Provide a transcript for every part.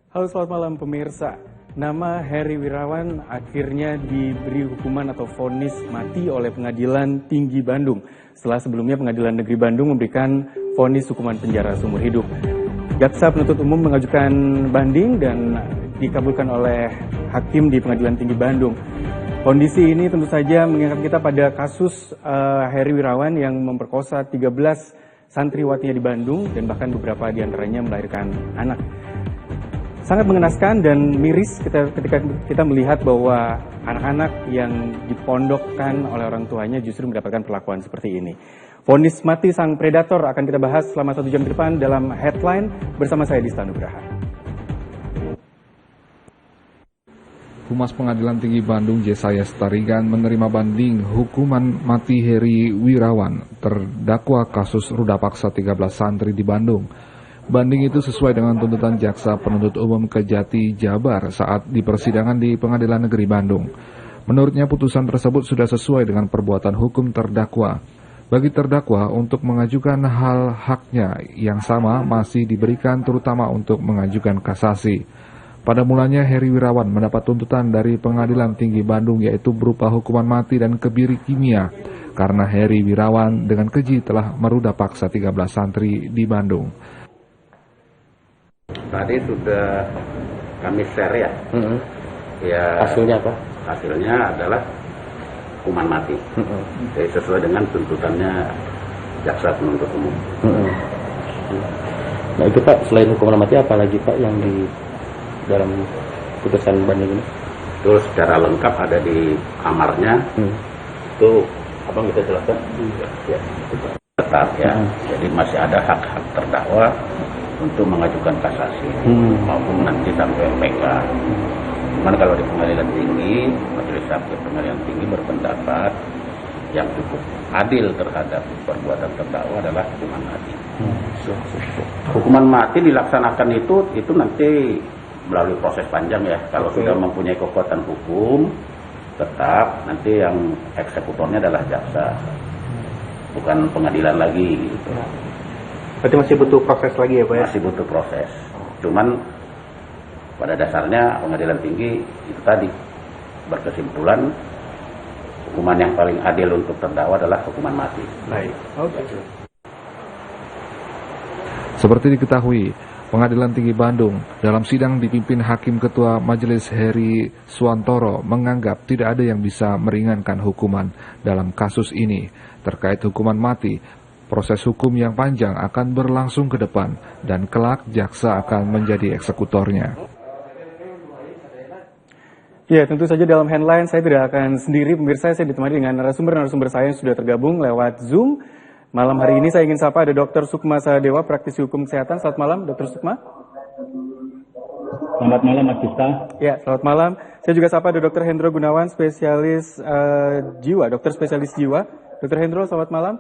Halo, selamat malam pemirsa. Nama Heri Wirawan akhirnya diberi hukuman atau vonis mati oleh Pengadilan Tinggi Bandung setelah sebelumnya Pengadilan Negeri Bandung memberikan vonis hukuman penjara seumur hidup. Jaksa penuntut umum mengajukan banding dan dikabulkan oleh hakim di Pengadilan Tinggi Bandung. Kondisi ini tentu saja mengingat kita pada kasus Heri Wirawan yang memperkosa 13 santriwatinya di Bandung dan bahkan beberapa diantaranya melahirkan anak. Sangat mengenaskan dan miris ketika kita melihat bahwa anak-anak yang dipondokkan oleh orang tuanya justru mendapatkan perlakuan seperti ini. Vonis mati sang predator akan kita bahas selama 1 jam ke depan dalam Headline bersama saya Dista Nugraha. Humas Pengadilan Tinggi Bandung Jesaya Starigan menerima banding hukuman mati Heri Wirawan, terdakwa kasus ruda paksa 13 santri di Bandung. Banding itu sesuai dengan tuntutan Jaksa Penuntut Umum Kejati Jabar saat di persidangan di Pengadilan Negeri Bandung. Menurutnya putusan tersebut sudah sesuai dengan perbuatan hukum terdakwa. Bagi terdakwa untuk mengajukan hal haknya yang sama masih diberikan terutama untuk mengajukan kasasi. Pada mulanya Heri Wirawan mendapat tuntutan dari Pengadilan Tinggi Bandung yaitu berupa hukuman mati dan kebiri kimia karena Heri Wirawan dengan keji telah meruda paksa 13 santri di Bandung. Tadi sudah kami share ya. Ya. Hasilnya apa? Hasilnya adalah hukuman mati. Jadi sesuai dengan tuntutannya Jaksa Penuntut Umum. Nah itu Pak, selain hukuman mati apa lagi Pak yang di dalam putusan banding ini? Itu secara lengkap ada di amarnya. Itu apa yang kita jelaskan? Ya. Tetap ya. Jadi masih ada hak-hak terdakwa untuk mengajukan kasasi maupun nanti sampai PK. Cuman kalau di Pengadilan Tinggi, Majelis Hakim Pengadilan Tinggi berpendapat yang cukup adil terhadap perbuatan terdakwa adalah hukuman mati. Hukuman mati dilaksanakan itu nanti melalui proses panjang ya. Kalau sudah mempunyai kekuatan hukum, tetap nanti yang eksekutornya adalah jaksa, bukan pengadilan lagi gitu. Berarti masih butuh proses lagi ya Pak ya? Masih butuh proses. Cuman pada dasarnya Pengadilan Tinggi itu tadi berkesimpulan hukuman yang paling adil untuk terdakwa adalah hukuman mati. Baik. Oke. Seperti diketahui, Pengadilan Tinggi Bandung dalam sidang dipimpin Hakim Ketua Majelis Heri Suwantoro menganggap tidak ada yang bisa meringankan hukuman dalam kasus ini. Terkait hukuman mati, proses hukum yang panjang akan berlangsung ke depan dan kelak jaksa akan menjadi eksekutornya. Ya, tentu saja dalam Headline saya tidak akan sendiri, pemirsa. Saya ditemani dengan narasumber saya yang sudah tergabung lewat Zoom. Malam hari ini saya ingin sapa ada Dr. Sukma Sahadewa, praktisi hukum kesehatan. Selamat malam, Dr. Sukma. Selamat malam, Mas Dista. Ya, selamat malam. Saya juga sapa ada Dr. Hendro Gunawan, spesialis jiwa, dokter spesialis jiwa. Dr. Hendro, selamat malam.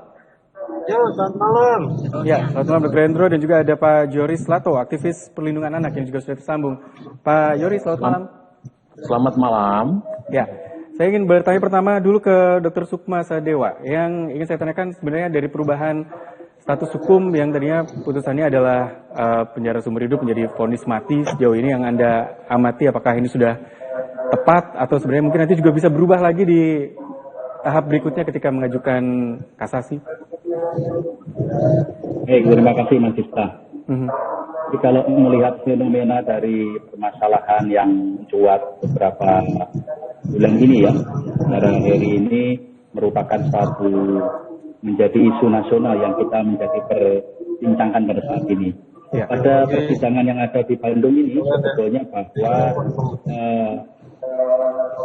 Ya, selamat malam. Ya, selamat malam Dr. Hendro, dan juga ada Pak Yoris Lato, aktivis perlindungan anak yang juga sudah tersambung. Pak Yoris, selamat malam. Selamat malam. Ya, saya ingin bertanya pertama dulu ke Dr. Sukma Sahadewa. Yang ingin saya tanyakan sebenarnya dari perubahan status hukum yang tadinya putusannya adalah penjara seumur hidup menjadi vonis mati, sejauh ini yang Anda amati apakah ini sudah tepat atau sebenarnya mungkin nanti juga bisa berubah lagi di tahap berikutnya ketika mengajukan kasasi? Baik, terima kasih Mas Dista. Jadi kalau melihat fenomena dari permasalahan yang mencuat beberapa bulan ini ya, saudara Heri ini merupakan satu menjadi isu nasional yang kita menjadi perbincangkan pada saat ini. Ya. Pada persidangan yang ada di Bandung ini sebetulnya bahwa kita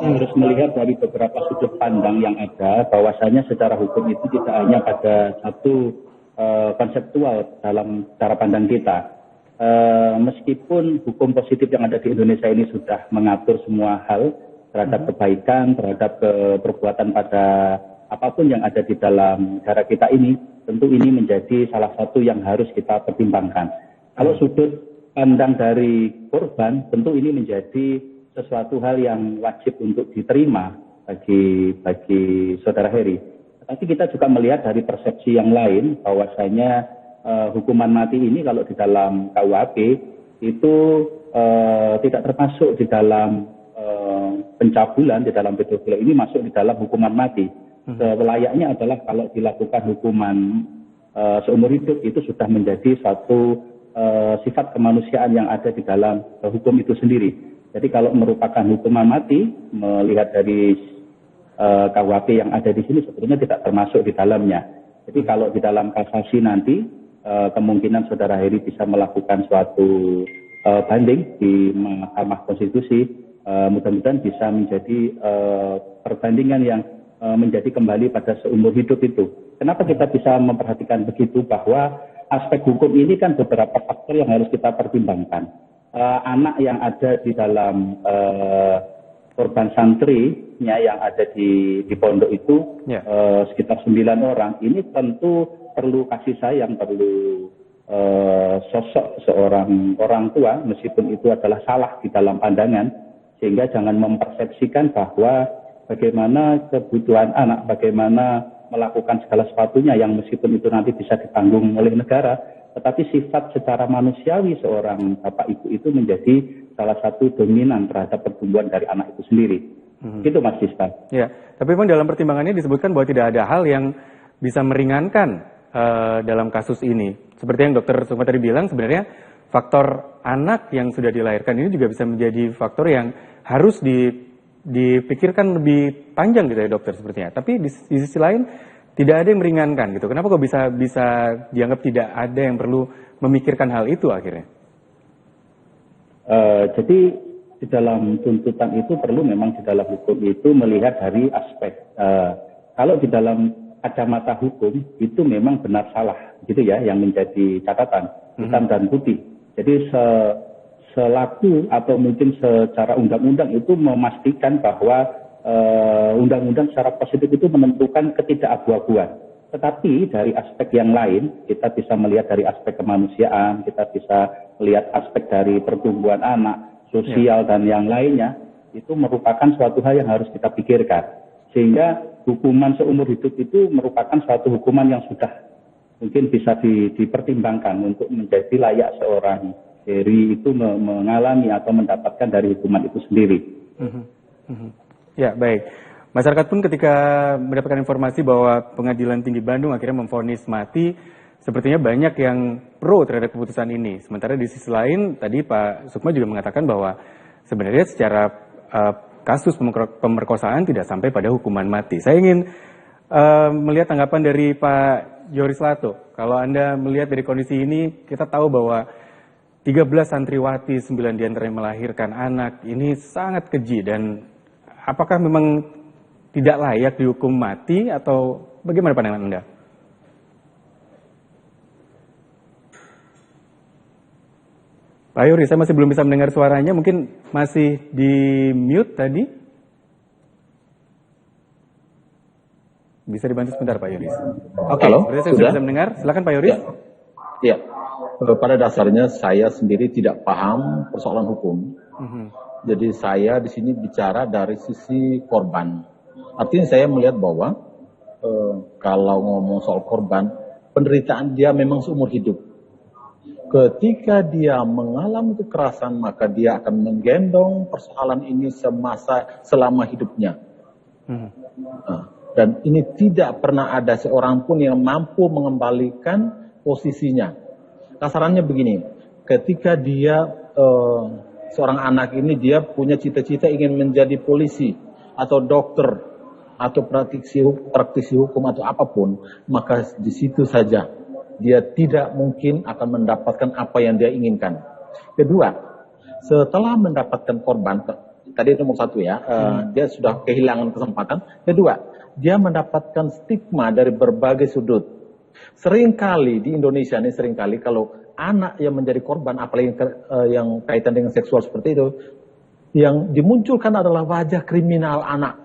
harus melihat dari beberapa sudut pandang yang ada, bahwasanya secara hukum itu tidak hanya pada satu konseptual dalam cara pandang kita. Meskipun hukum positif yang ada di Indonesia ini sudah mengatur semua hal terhadap kebaikan, terhadap perbuatan pada apapun yang ada di dalam negara kita ini, tentu ini menjadi salah satu yang harus kita pertimbangkan. Kalau sudut pandang dari korban, tentu ini menjadi sesuatu hal yang wajib untuk diterima bagi saudara Heri. Tapi kita juga melihat dari persepsi yang lain bahwasanya hukuman mati ini kalau di dalam KUHP itu tidak termasuk di dalam pencabulan, di dalam pedofili ini masuk di dalam hukuman mati. Selayaknya adalah kalau dilakukan hukuman seumur hidup itu sudah menjadi satu sifat kemanusiaan yang ada di dalam hukum itu sendiri. Jadi kalau merupakan hukuman mati, melihat dari KUHP yang ada di sini sebetulnya tidak termasuk di dalamnya. Jadi kalau di dalam kasasi nanti kemungkinan saudara Heri bisa melakukan suatu banding di Mahkamah Konstitusi, mudah-mudahan bisa menjadi perbandingan yang menjadi kembali pada seumur hidup itu. Kenapa kita bisa memperhatikan begitu? Bahwa aspek hukum ini kan beberapa faktor yang harus kita pertimbangkan. Anak yang ada di dalam korban santrinya yang ada di pondok itu sekitar 9 orang. Ini tentu perlu kasih sayang, perlu sosok seorang orang tua, meskipun itu adalah salah di dalam pandangan, sehingga jangan mempersepsikan bahwa bagaimana kebutuhan anak, bagaimana melakukan segala sesuatunya yang meskipun itu nanti bisa ditanggung oleh negara, tetapi sifat secara manusiawi seorang bapak ibu itu menjadi salah satu dominan terhadap pertumbuhan dari anak itu sendiri. Gitu Mas Dista. Ya, tapi memang dalam pertimbangannya disebutkan bahwa tidak ada hal yang bisa meringankan dalam kasus ini. Seperti yang Dokter Sukma tadi bilang, sebenarnya faktor anak yang sudah dilahirkan ini juga bisa menjadi faktor yang harus dipikirkan lebih panjang gitu ya dokter sepertinya. Tapi di sisi lain tidak ada yang meringankan gitu. Kenapa kok bisa dianggap tidak ada yang perlu memikirkan hal itu akhirnya? Jadi di dalam tuntutan itu perlu memang di dalam hukum itu melihat dari aspek kalau di dalam kacamata hukum itu memang benar salah gitu ya yang menjadi catatan hitam dan putih. Jadi selaku atau mungkin secara undang-undang itu memastikan bahwa undang-undang secara positif itu menentukan ketidakabu-abuan. Tetapi dari aspek yang lain, kita bisa melihat dari aspek kemanusiaan, kita bisa melihat aspek dari pertumbuhan anak, sosial dan yang lainnya, itu merupakan suatu hal yang harus kita pikirkan. Sehingga hukuman seumur hidup itu merupakan suatu hukuman yang sudah mungkin bisa dipertimbangkan untuk menjadi layak seorang Heri itu mengalami atau mendapatkan dari hukuman itu sendiri. Ya, baik. Masyarakat pun ketika mendapatkan informasi bahwa Pengadilan Tinggi Bandung akhirnya memvonis mati, sepertinya banyak yang pro terhadap keputusan ini. Sementara di sisi lain, tadi Pak Sukma juga mengatakan bahwa sebenarnya secara kasus pemerkosaan tidak sampai pada hukuman mati. Saya ingin melihat tanggapan dari Pak Yoris Lato. Kalau Anda melihat dari kondisi ini, kita tahu bahwa 13 santriwati, 9 diantaranya melahirkan anak, ini sangat keji dan apakah memang tidak layak dihukum mati atau bagaimana pandangan Anda? Pak Yoris, saya masih belum bisa mendengar suaranya, mungkin masih di mute tadi. Bisa dibantu sebentar Pak Yoris. Oke, berarti saya sudah bisa mendengar. Silakan Pak Yoris. Ya. Pada dasarnya saya sendiri tidak paham persoalan hukum. Jadi saya di sini bicara dari sisi korban. Artinya saya melihat bahwa kalau ngomong soal korban, penderitaan dia memang seumur hidup. Ketika dia mengalami kekerasan, maka dia akan menggendong persoalan ini selama hidupnya. Dan ini tidak pernah ada seorang pun yang mampu mengembalikan posisinya. Kasarannya begini, ketika dia seorang anak ini dia punya cita-cita ingin menjadi polisi atau dokter atau praktisi hukum atau apapun, maka di situ saja dia tidak mungkin akan mendapatkan apa yang dia inginkan. Kedua, setelah mendapatkan korban, tadi nomor satu ya, dia sudah kehilangan kesempatan. Kedua, dia mendapatkan stigma dari berbagai sudut. Seringkali di Indonesia ini kalau anak yang menjadi korban, apalagi yang kaitan dengan seksual seperti itu, yang dimunculkan adalah wajah kriminal anak.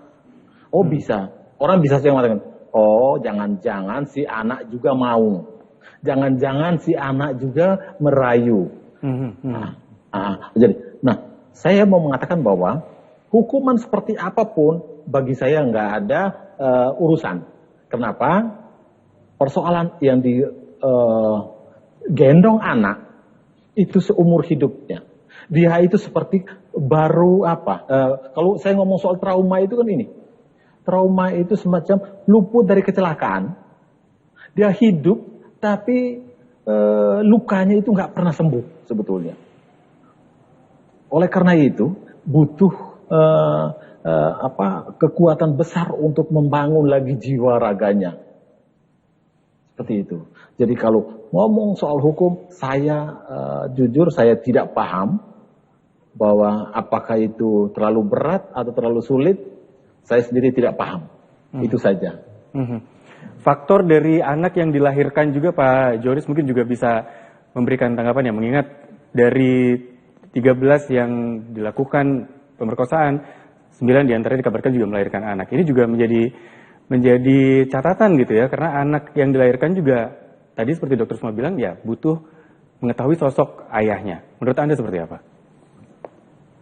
Oh bisa, orang bisa saja mengatakan, oh jangan-jangan si anak juga mau, jangan-jangan si anak juga merayu. Jadi, saya mau mengatakan bahwa hukuman seperti apapun bagi saya nggak ada urusan. Kenapa? Persoalan yang digendong anak itu seumur hidupnya. Dia itu seperti baru kalau saya ngomong soal trauma itu kan ini. Trauma itu semacam luput dari kecelakaan. Dia hidup tapi lukanya itu nggak pernah sembuh sebetulnya. Oleh karena itu butuh kekuatan besar untuk membangun lagi jiwa raganya. Seperti itu. Jadi kalau ngomong soal hukum, saya jujur saya tidak paham bahwa apakah itu terlalu berat atau terlalu sulit. Saya sendiri tidak paham. Itu saja. Faktor dari anak yang dilahirkan juga Pak Joris mungkin juga bisa memberikan tanggapan ya, mengingat dari 13 yang dilakukan pemerkosaan, 9 diantaranya dikabarkan juga melahirkan anak. Ini juga menjadi catatan gitu ya, karena anak yang dilahirkan juga tadi seperti Dokter Sukma bilang ya butuh mengetahui sosok ayahnya. Menurut Anda seperti apa?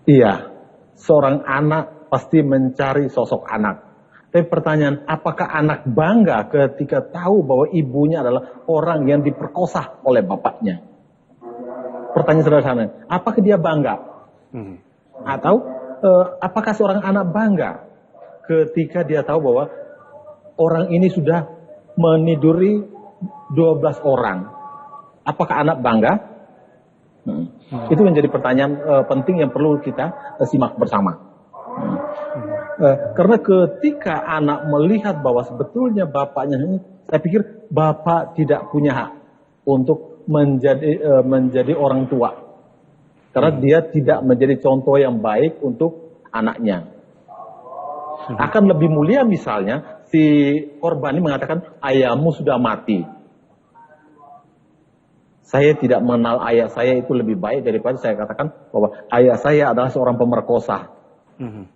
Iya, seorang anak pasti mencari sosok anak. Tapi pertanyaan, apakah anak bangga ketika tahu bahwa ibunya adalah orang yang diperkosa oleh bapaknya? Pertanyaan sederhana, apakah dia bangga? Atau apakah seorang anak bangga ketika dia tahu bahwa orang ini sudah meniduri 12 orang? Apakah anak bangga? Itu menjadi pertanyaan penting yang perlu kita simak bersama. Karena ketika anak melihat bahwa sebetulnya bapaknya, saya pikir bapak tidak punya hak untuk menjadi orang tua. Karena dia tidak menjadi contoh yang baik untuk anaknya. Akan lebih mulia misalnya si korban ini mengatakan ayahmu sudah mati. Saya tidak mengenal ayah saya itu lebih baik daripada saya katakan bahwa ayah saya adalah seorang pemerkosa.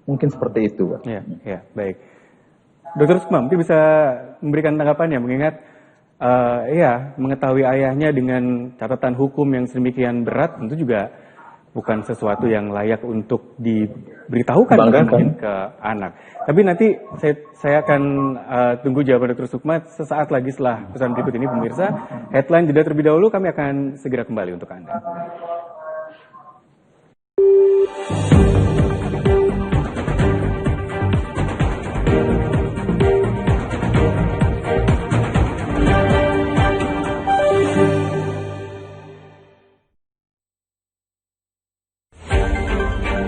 Mungkin seperti itu. Ya, baik. Dokter Sukma mungkin bisa memberikan tanggapannya, mengingat mengetahui ayahnya dengan catatan hukum yang sedemikian berat tentu juga bukan sesuatu yang layak untuk diberitahukan mungkin ke anak. Tapi nanti saya akan tunggu jawaban Dokter Sukma sesaat lagi setelah pesan berikut ini, pemirsa. Headline jeda terlebih dahulu, kami akan segera kembali untuk Anda.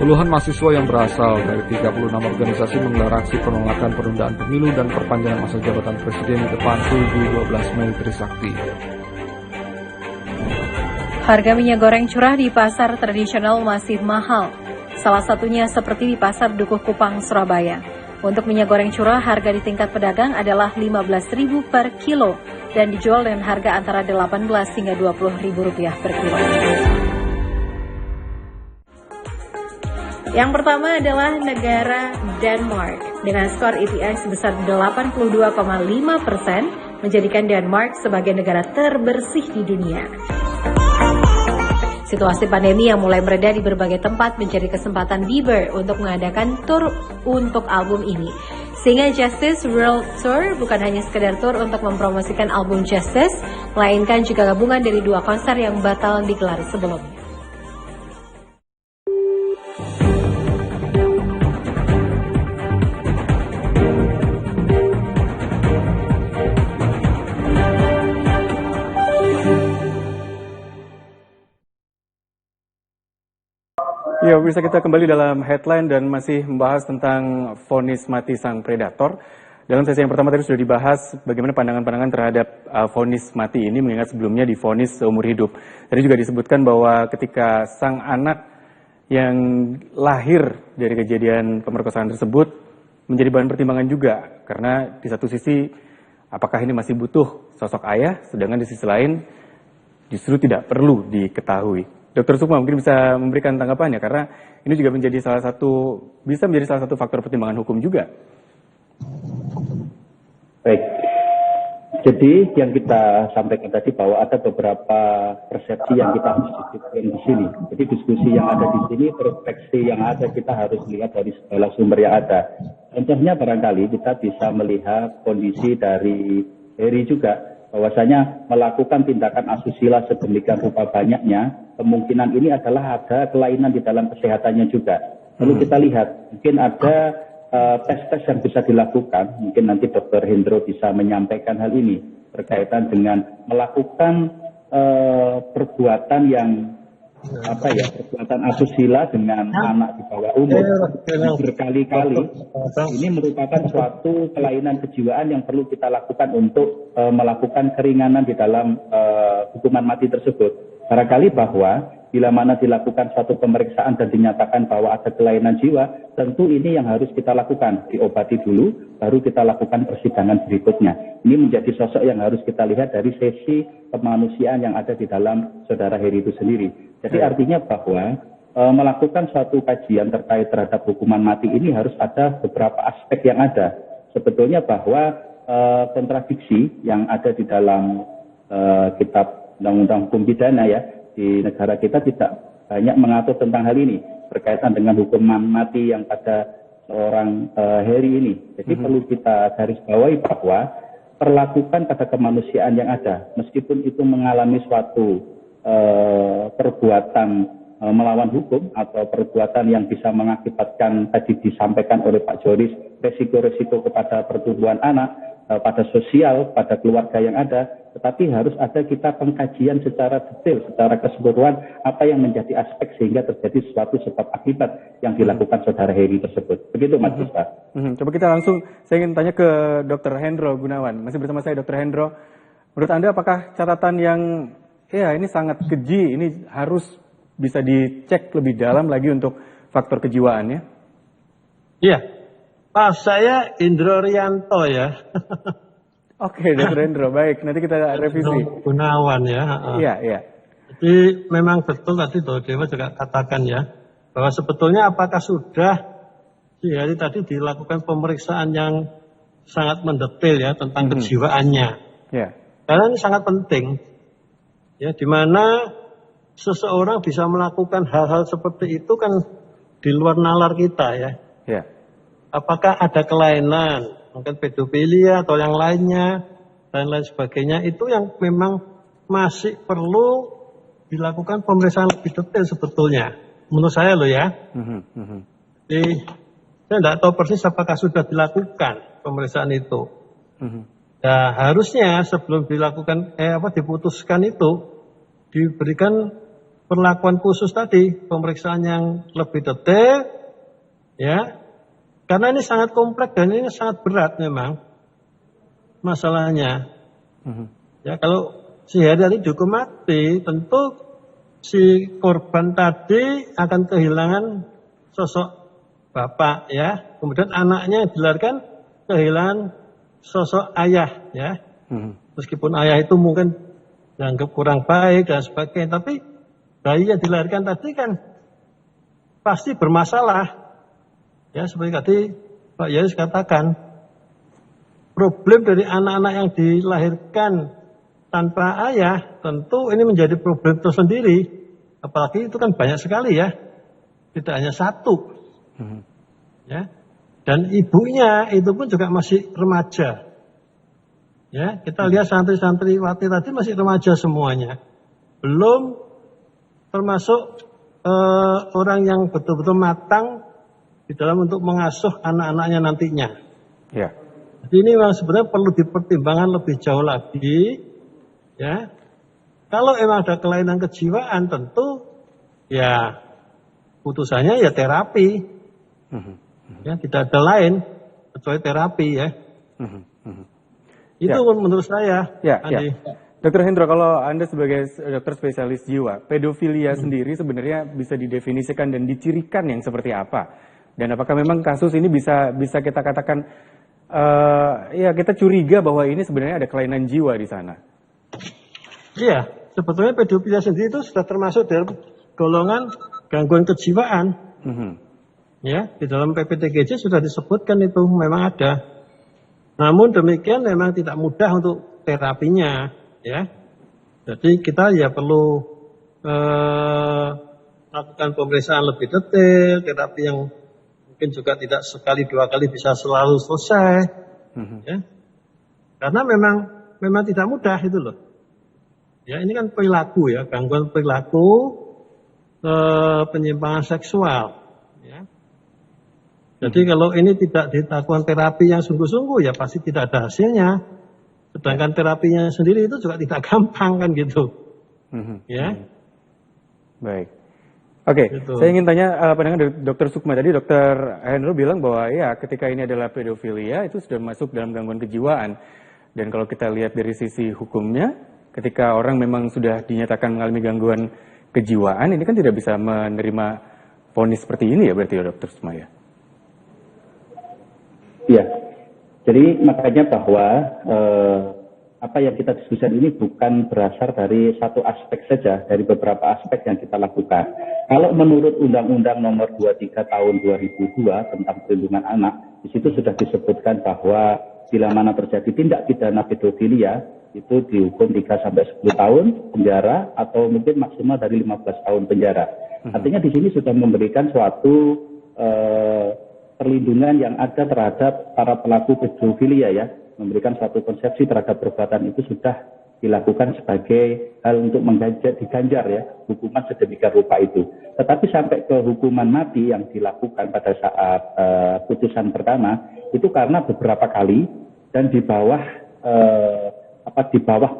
Puluhan mahasiswa yang berasal dari 36 organisasi menggelar aksi penolakan penundaan pemilu dan perpanjangan masa jabatan presiden di depan Tugu 12 Mei Trisakti. Harga minyak goreng curah di pasar tradisional masih mahal. Salah satunya seperti di Pasar Dukuh Kupang, Surabaya. Untuk minyak goreng curah, harga di tingkat pedagang adalah Rp15.000 per kilo dan dijual dengan harga antara Rp18 hingga Rp20.000 per kilo. Yang pertama adalah negara Denmark dengan skor EPI sebesar 82,5%, menjadikan Denmark sebagai negara terbersih di dunia. Situasi pandemi yang mulai mereda di berbagai tempat menjadi kesempatan Bieber untuk mengadakan tur untuk album ini. Sehingga Justice World Tour bukan hanya sekedar tur untuk mempromosikan album Justice, melainkan juga gabungan dari 2 konser yang batal digelar sebelumnya. Ya, bisa kita kembali dalam headline dan masih membahas tentang vonis mati sang predator. Dalam sesi yang pertama tadi sudah dibahas bagaimana pandangan-pandangan terhadap vonis mati ini, mengingat sebelumnya divonis seumur hidup. Tadi juga disebutkan bahwa ketika sang anak yang lahir dari kejadian pemerkosaan tersebut menjadi bahan pertimbangan juga, karena di satu sisi apakah ini masih butuh sosok ayah, sedangkan di sisi lain justru tidak perlu diketahui. Dokter Sukma mungkin bisa memberikan tanggapannya, karena ini juga bisa menjadi salah satu faktor pertimbangan hukum juga. Baik, jadi yang kita sampaikan tadi bahwa ada beberapa persepsi yang kita harus diskusikan di sini. Jadi diskusi yang ada di sini, perspektif yang ada kita harus lihat dari segala sumber yang ada. Contohnya barangkali kita bisa melihat kondisi dari Heri juga, bahwasanya melakukan tindakan asusila sedemikian rupa banyaknya, kemungkinan ini adalah ada kelainan di dalam kesehatannya juga. Lalu kita lihat, mungkin ada tes-tes yang bisa dilakukan, mungkin nanti Dr. Hendro bisa menyampaikan hal ini berkaitan dengan melakukan perbuatan yang perbuatan asusila dengan anak di bawah umur berkali-kali. Ini merupakan suatu kelainan kejiwaan yang perlu kita lakukan untuk melakukan keringanan di dalam hukuman mati tersebut. Barangkali bahwa bila mana dilakukan suatu pemeriksaan dan dinyatakan bahwa ada kelainan jiwa, tentu ini yang harus kita lakukan, diobati dulu, baru kita lakukan persidangan berikutnya. Ini menjadi sosok yang harus kita lihat dari sisi kemanusiaan yang ada di dalam saudara Heri itu sendiri. Jadi artinya bahwa melakukan suatu kajian terkait terhadap hukuman mati ini harus ada beberapa aspek yang ada. Sebetulnya bahwa kontradiksi yang ada di dalam kitab Undang-Undang Hukum Pidana ya, di negara kita tidak banyak mengatur tentang hal ini berkaitan dengan hukuman mati yang pada seorang Heri ini. Jadi perlu kita garis bawahi bahwa perlakukan pada kemanusiaan yang ada, meskipun itu mengalami suatu perbuatan melawan hukum atau perbuatan yang bisa mengakibatkan tadi disampaikan oleh Pak Joris resiko-resiko kepada pertumbuhan anak, pada sosial, pada keluarga yang ada, tetapi harus ada kita pengkajian secara detail, secara keseluruhan apa yang menjadi aspek sehingga terjadi suatu sebab akibat yang dilakukan saudara Heri tersebut. Begitu Mas Puspa. Coba kita langsung, saya ingin tanya ke Dr. Hendro Gunawan. Masih bersama saya Dr. Hendro. Menurut Anda apakah catatan yang ini sangat keji, ini harus bisa dicek lebih dalam lagi untuk faktor kejiwaannya? Iya. Pak, saya Indro Rianto ya. Oke, Dr. Hendro, baik. Nanti kita revisi. Gunawan ya. Iya. Jadi memang betul tadi Dewa juga katakan ya, bahwa sebetulnya apakah sudah si Heri tadi dilakukan pemeriksaan yang sangat mendetail ya tentang kejiwaannya. Yeah. Karena ini sangat penting. Ya, di mana seseorang bisa melakukan hal-hal seperti itu kan di luar nalar kita ya. Yeah. Apakah ada kelainan, mungkin pedofilia atau yang lainnya, dan lain sebagainya, itu yang memang masih perlu dilakukan pemeriksaan lebih detail sebetulnya. Menurut saya loh ya. Jadi, saya tidak tahu persis apakah sudah dilakukan pemeriksaan itu. Nah, harusnya sebelum dilakukan, diputuskan itu, diberikan perlakuan khusus tadi, pemeriksaan yang lebih detail, ya. Karena ini sangat kompleks dan ini sangat berat memang masalahnya. Ya, kalau si Heri tadi dihukum mati, tentu si korban tadi akan kehilangan sosok bapak ya. Kemudian anaknya yang dilahirkan kehilangan sosok ayah ya. Meskipun ayah itu mungkin dianggap kurang baik dan sebagainya, tapi bayi yang dilahirkan tadi kan pasti bermasalah. Ya, seperti tadi Pak Yayus katakan, problem dari anak-anak yang dilahirkan tanpa ayah, tentu ini menjadi problem tersendiri. Apalagi itu kan banyak sekali ya, tidak hanya satu. Ya, dan ibunya itu pun juga masih remaja. Ya, kita lihat santri-santriwati tadi masih remaja semuanya. Belum termasuk orang yang betul-betul matang di dalam untuk mengasuh anak-anaknya nantinya. Ya. Jadi ini memang sebenarnya perlu dipertimbangkan lebih jauh lagi. Ya, kalau emang ada kelainan kejiwaan tentu ya putusannya ya terapi. Ya, tidak ada lain kecuali terapi ya. Itu menurut saya. Ya. Dr. Hendro, kalau Anda sebagai dokter spesialis jiwa, pedofilia sendiri sebenarnya bisa didefinisikan dan dicirikan yang seperti apa? Dan apakah memang kasus ini bisa kita katakan, kita curiga bahwa ini sebenarnya ada kelainan jiwa di sana? Iya, sebetulnya pedofilia sendiri itu sudah termasuk dalam golongan gangguan kejiwaan. Ya, di dalam PPTGJ sudah disebutkan itu memang ada. Namun demikian memang tidak mudah untuk terapinya, ya. Jadi kita ya perlu lakukan pemeriksaan lebih detail, terapi yang mungkin juga tidak sekali dua kali bisa selalu selesai, ya. Karena memang tidak mudah itu loh. Ya, ini kan perilaku ya, gangguan perilaku penyimpangan seksual. Ya. Jadi kalau ini tidak dilakukan terapi yang sungguh-sungguh ya pasti tidak ada hasilnya. Sedangkan terapinya sendiri itu juga tidak gampang kan gitu. Ya. Baik. Oke, Gitu. saya ingin tanya pandangan dari Dr. Sukma. Tadi Dr. Hendro bilang bahwa ya ketika ini adalah pedofilia itu sudah masuk dalam gangguan kejiwaan. Dan kalau kita lihat dari sisi hukumnya, ketika orang memang sudah dinyatakan mengalami gangguan kejiwaan, ini kan tidak bisa menerima vonis seperti ini ya berarti ya Dr. Sukma ya? Iya. Jadi makanya bahwa apa yang kita diskusikan ini bukan berasal dari satu aspek saja, dari beberapa aspek yang kita lakukan. Kalau menurut Undang-Undang Nomor 23 Tahun 2002 tentang Perlindungan Anak, di situ sudah disebutkan bahwa bila mana terjadi tindak pidana pedofilia, itu dihukum 3-10 tahun penjara atau mungkin maksimal dari 15 tahun penjara. Artinya di sini sudah memberikan suatu perlindungan yang ada terhadap para pelaku pedofilia ya, memberikan suatu konsepsi terhadap perbuatan itu sudah dilakukan sebagai hal untuk diganjar ya, hukuman sedemikian rupa itu. Tetapi sampai ke hukuman mati yang dilakukan pada saat putusan pertama itu karena beberapa kali dan di bawah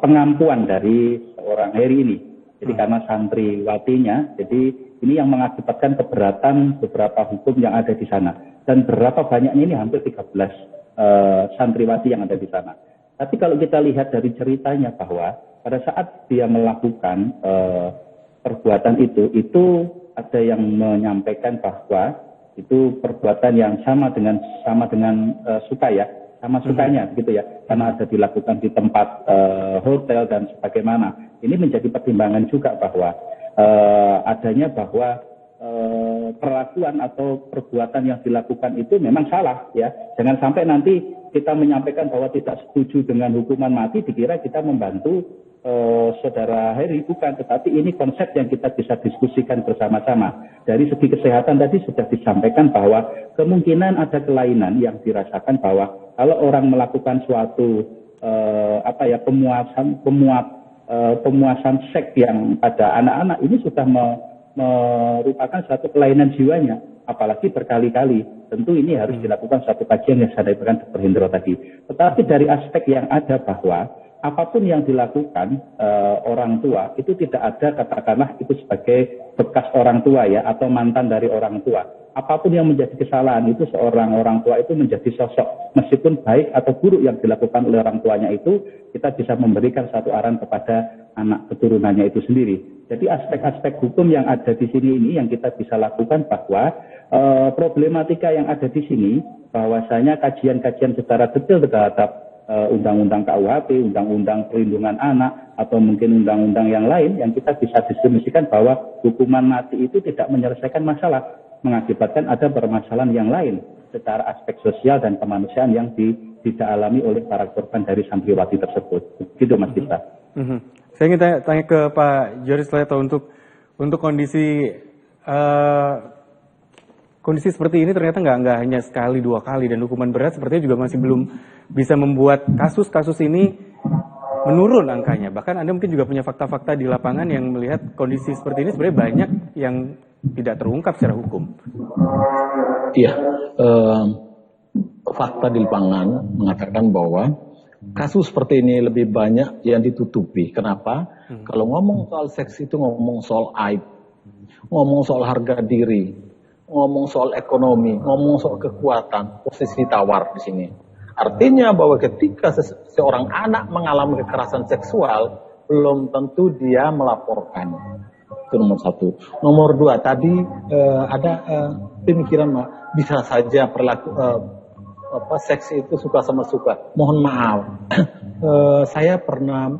pengampuan dari seorang Heri ini. Jadi karena santriwatinya, jadi ini yang mengakibatkan keberatan beberapa hukum yang ada di sana. Dan berapa banyaknya ini hampir 13 santriwati yang ada di sana. Tapi kalau kita lihat dari ceritanya bahwa pada saat dia melakukan perbuatan itu ada yang menyampaikan bahwa itu perbuatan yang sama dengan suka ya, sama sukanya gitu ya, karena ada dilakukan di tempat hotel dan sebagaimana. Ini menjadi pertimbangan juga bahwa adanya bahwa perlakuan atau perbuatan yang dilakukan itu memang salah ya. Jangan sampai nanti kita menyampaikan bahwa tidak setuju dengan hukuman mati dikira kita membantu saudara Heri, bukan, tetapi ini konsep yang kita bisa diskusikan bersama-sama. Dari segi kesehatan tadi sudah disampaikan bahwa kemungkinan ada kelainan yang dirasakan bahwa kalau orang melakukan suatu pemuasan seks yang pada anak-anak ini sudah merupakan suatu kelainan jiwanya, apalagi berkali-kali. Tentu ini harus dilakukan suatu kajian yang saya sampaikan Dr. Hendro tadi. Tetapi dari aspek yang ada bahwa apapun yang dilakukan orang tua itu tidak ada katakanlah itu sebagai bekas orang tua ya atau mantan dari orang tua. Apapun yang menjadi kesalahan itu seorang orang tua itu menjadi sosok meskipun baik atau buruk yang dilakukan oleh orang tuanya itu kita bisa memberikan satu arahan kepada anak keturunannya itu sendiri. Jadi aspek-aspek hukum yang ada di sini ini yang kita bisa lakukan bahwa problematika yang ada di sini bahwasanya kajian-kajian secara detail terhadap undang-undang KUHP, undang-undang perlindungan anak atau mungkin undang-undang yang lain yang kita bisa diskusikan bahwa hukuman mati itu tidak menyelesaikan masalah, mengakibatkan ada permasalahan yang lain secara aspek sosial dan kemanusiaan yang tidak alami oleh para korban dari santriwati tersebut. Gitu Mas Gita. Saya ingin tanya ke Pak Joris Leto untuk kondisi seperti ini ternyata nggak hanya sekali dua kali dan hukuman berat sepertinya juga masih belum bisa membuat kasus-kasus ini menurun angkanya. Bahkan Anda mungkin juga punya fakta-fakta di lapangan yang melihat kondisi seperti ini sebenarnya banyak yang tidak terungkap secara hukum. Iya, fakta di lapangan mengatakan bahwa kasus seperti ini lebih banyak yang ditutupi. Kenapa? Kalau ngomong soal seks itu ngomong soal aib, ngomong soal harga diri, ngomong soal ekonomi, ngomong soal kekuatan, posisi tawar di sini. Artinya bahwa ketika seorang anak mengalami kekerasan seksual, belum tentu dia melaporkan. Itu nomor satu. Nomor dua, tadi ada pemikiran bisa saja seks itu suka sama suka. Mohon maaf, saya pernah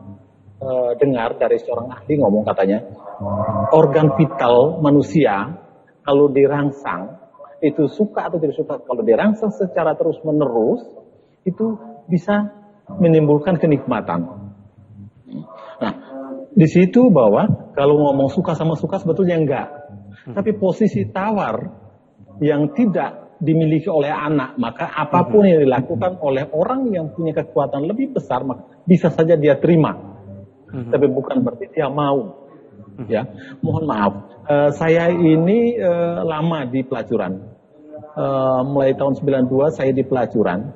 dengar dari seorang ahli ngomong katanya, organ vital manusia kalau dirangsang itu suka atau tidak suka, kalau dirangsang secara terus menerus itu bisa menimbulkan kenikmatan. Nah, di situ bahwa kalau ngomong suka sama suka sebetulnya enggak. Tapi posisi tawar yang tidak dimiliki oleh anak, maka apapun yang dilakukan oleh orang yang punya kekuatan lebih besar, maka bisa saja dia terima. Tapi bukan berarti dia mau. Ya, mohon maaf, saya ini lama di pelacuran. Mulai tahun 92 saya di pelacuran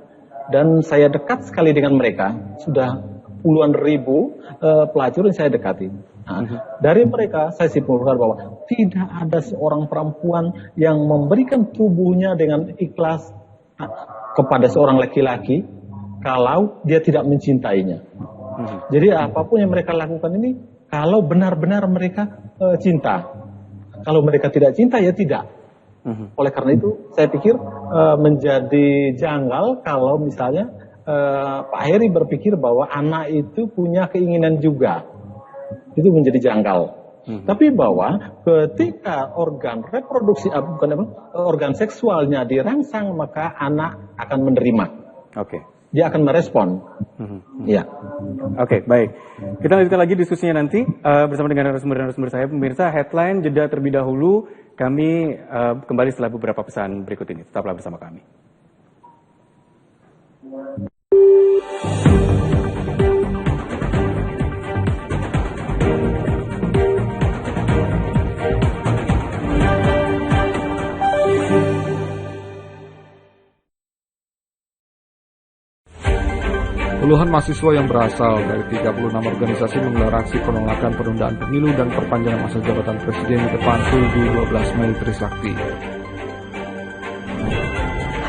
dan saya dekat sekali dengan mereka. Sudah puluhan ribu pelacur yang saya dekati. Nah, dari mereka saya simpulkan bahwa tidak ada seorang perempuan yang memberikan tubuhnya dengan ikhlas kepada seorang laki-laki kalau dia tidak mencintainya. Jadi apapun yang mereka lakukan ini kalau benar-benar mereka cinta. Kalau mereka tidak cinta ya tidak. Oleh karena itu saya pikir menjadi janggal kalau misalnya Pak Heri berpikir bahwa anak itu punya keinginan juga. Itu menjadi janggal. Tapi bahwa ketika organ reproduksi, organ seksualnya dirangsang, maka anak akan menerima. Oke. Dia akan merespon. Ya. Oke, baik. Kita lanjutkan lagi diskusinya nanti bersama dengan narasumber saya. Pemirsa, headline jeda terlebih dahulu. Kami kembali setelah beberapa pesan berikut ini. Tetaplah bersama kami. Puluhan mahasiswa yang berasal dari 36 organisasi menggelar aksi penolakan penundaan pemilu dan perpanjangan masa jabatan presiden di depan Tuldu 12 Mei Trisakti.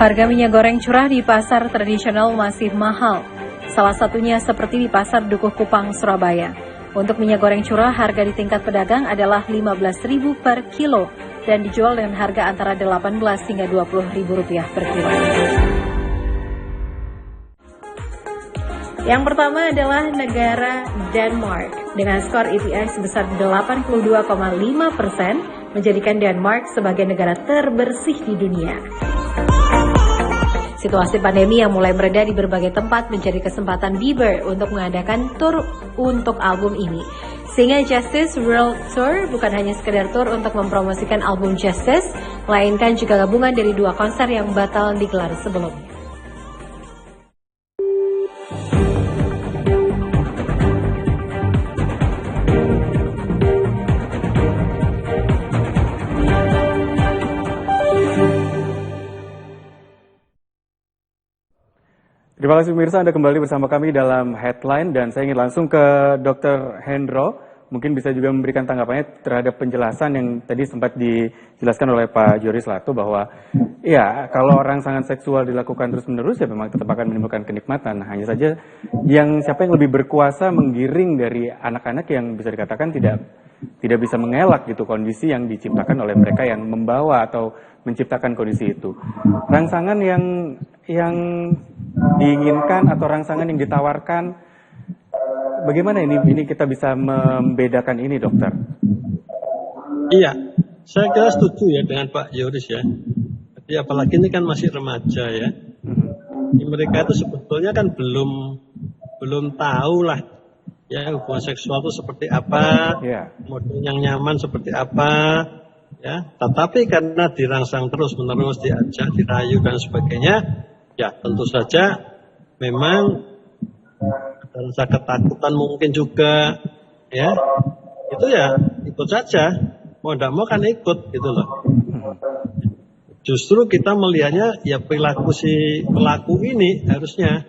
Harga minyak goreng curah di pasar tradisional masih mahal. Salah satunya seperti di pasar Dukuh Kupang, Surabaya. Untuk minyak goreng curah, harga di tingkat pedagang adalah Rp15.000 per kilo dan dijual dengan harga antara Rp18 hingga Rp20.000 per kilo. Yang pertama adalah negara Denmark dengan skor EPI sebesar 82,5% menjadikan Denmark sebagai negara terbersih di dunia. Situasi pandemi yang mulai mereda di berbagai tempat menjadi kesempatan Bieber untuk mengadakan tur untuk album ini. Sehingga Justice World Tour bukan hanya sekedar tur untuk mempromosikan album Justice, melainkan juga gabungan dari 2 konser yang batal digelar sebelumnya. Terima kasih pemirsa, Anda kembali bersama kami dalam Headline dan saya ingin langsung ke Dr. Hendro. Mungkin bisa juga memberikan tanggapannya terhadap penjelasan yang tadi sempat dijelaskan oleh Pak Joris Lato bahwa ya kalau rangsangan seksual dilakukan terus-menerus ya memang tetap akan menimbulkan kenikmatan. Hanya saja siapa yang lebih berkuasa menggiring dari anak-anak yang bisa dikatakan tidak bisa mengelak gitu kondisi yang diciptakan oleh mereka yang membawa atau menciptakan kondisi itu. Rangsangan yang diinginkan atau rangsangan yang ditawarkan, bagaimana ini kita bisa membedakan ini, dokter? Iya, saya kira setuju ya dengan Pak Yoris ya. Jadi apalagi ini kan masih remaja ya. Mereka itu sebetulnya kan belum tahu lah ya hubungan seksual itu seperti apa, model yang nyaman seperti apa, ya. Tetapi karena dirangsang terus-menerus, diajak, dirayu dan sebagainya, ya tentu saja memang ada rasa ketakutan mungkin juga, ya. Itu ya ikut saja, mau tidak mau kan ikut gitu loh. Justru kita melihatnya ya perilaku si pelaku ini harusnya.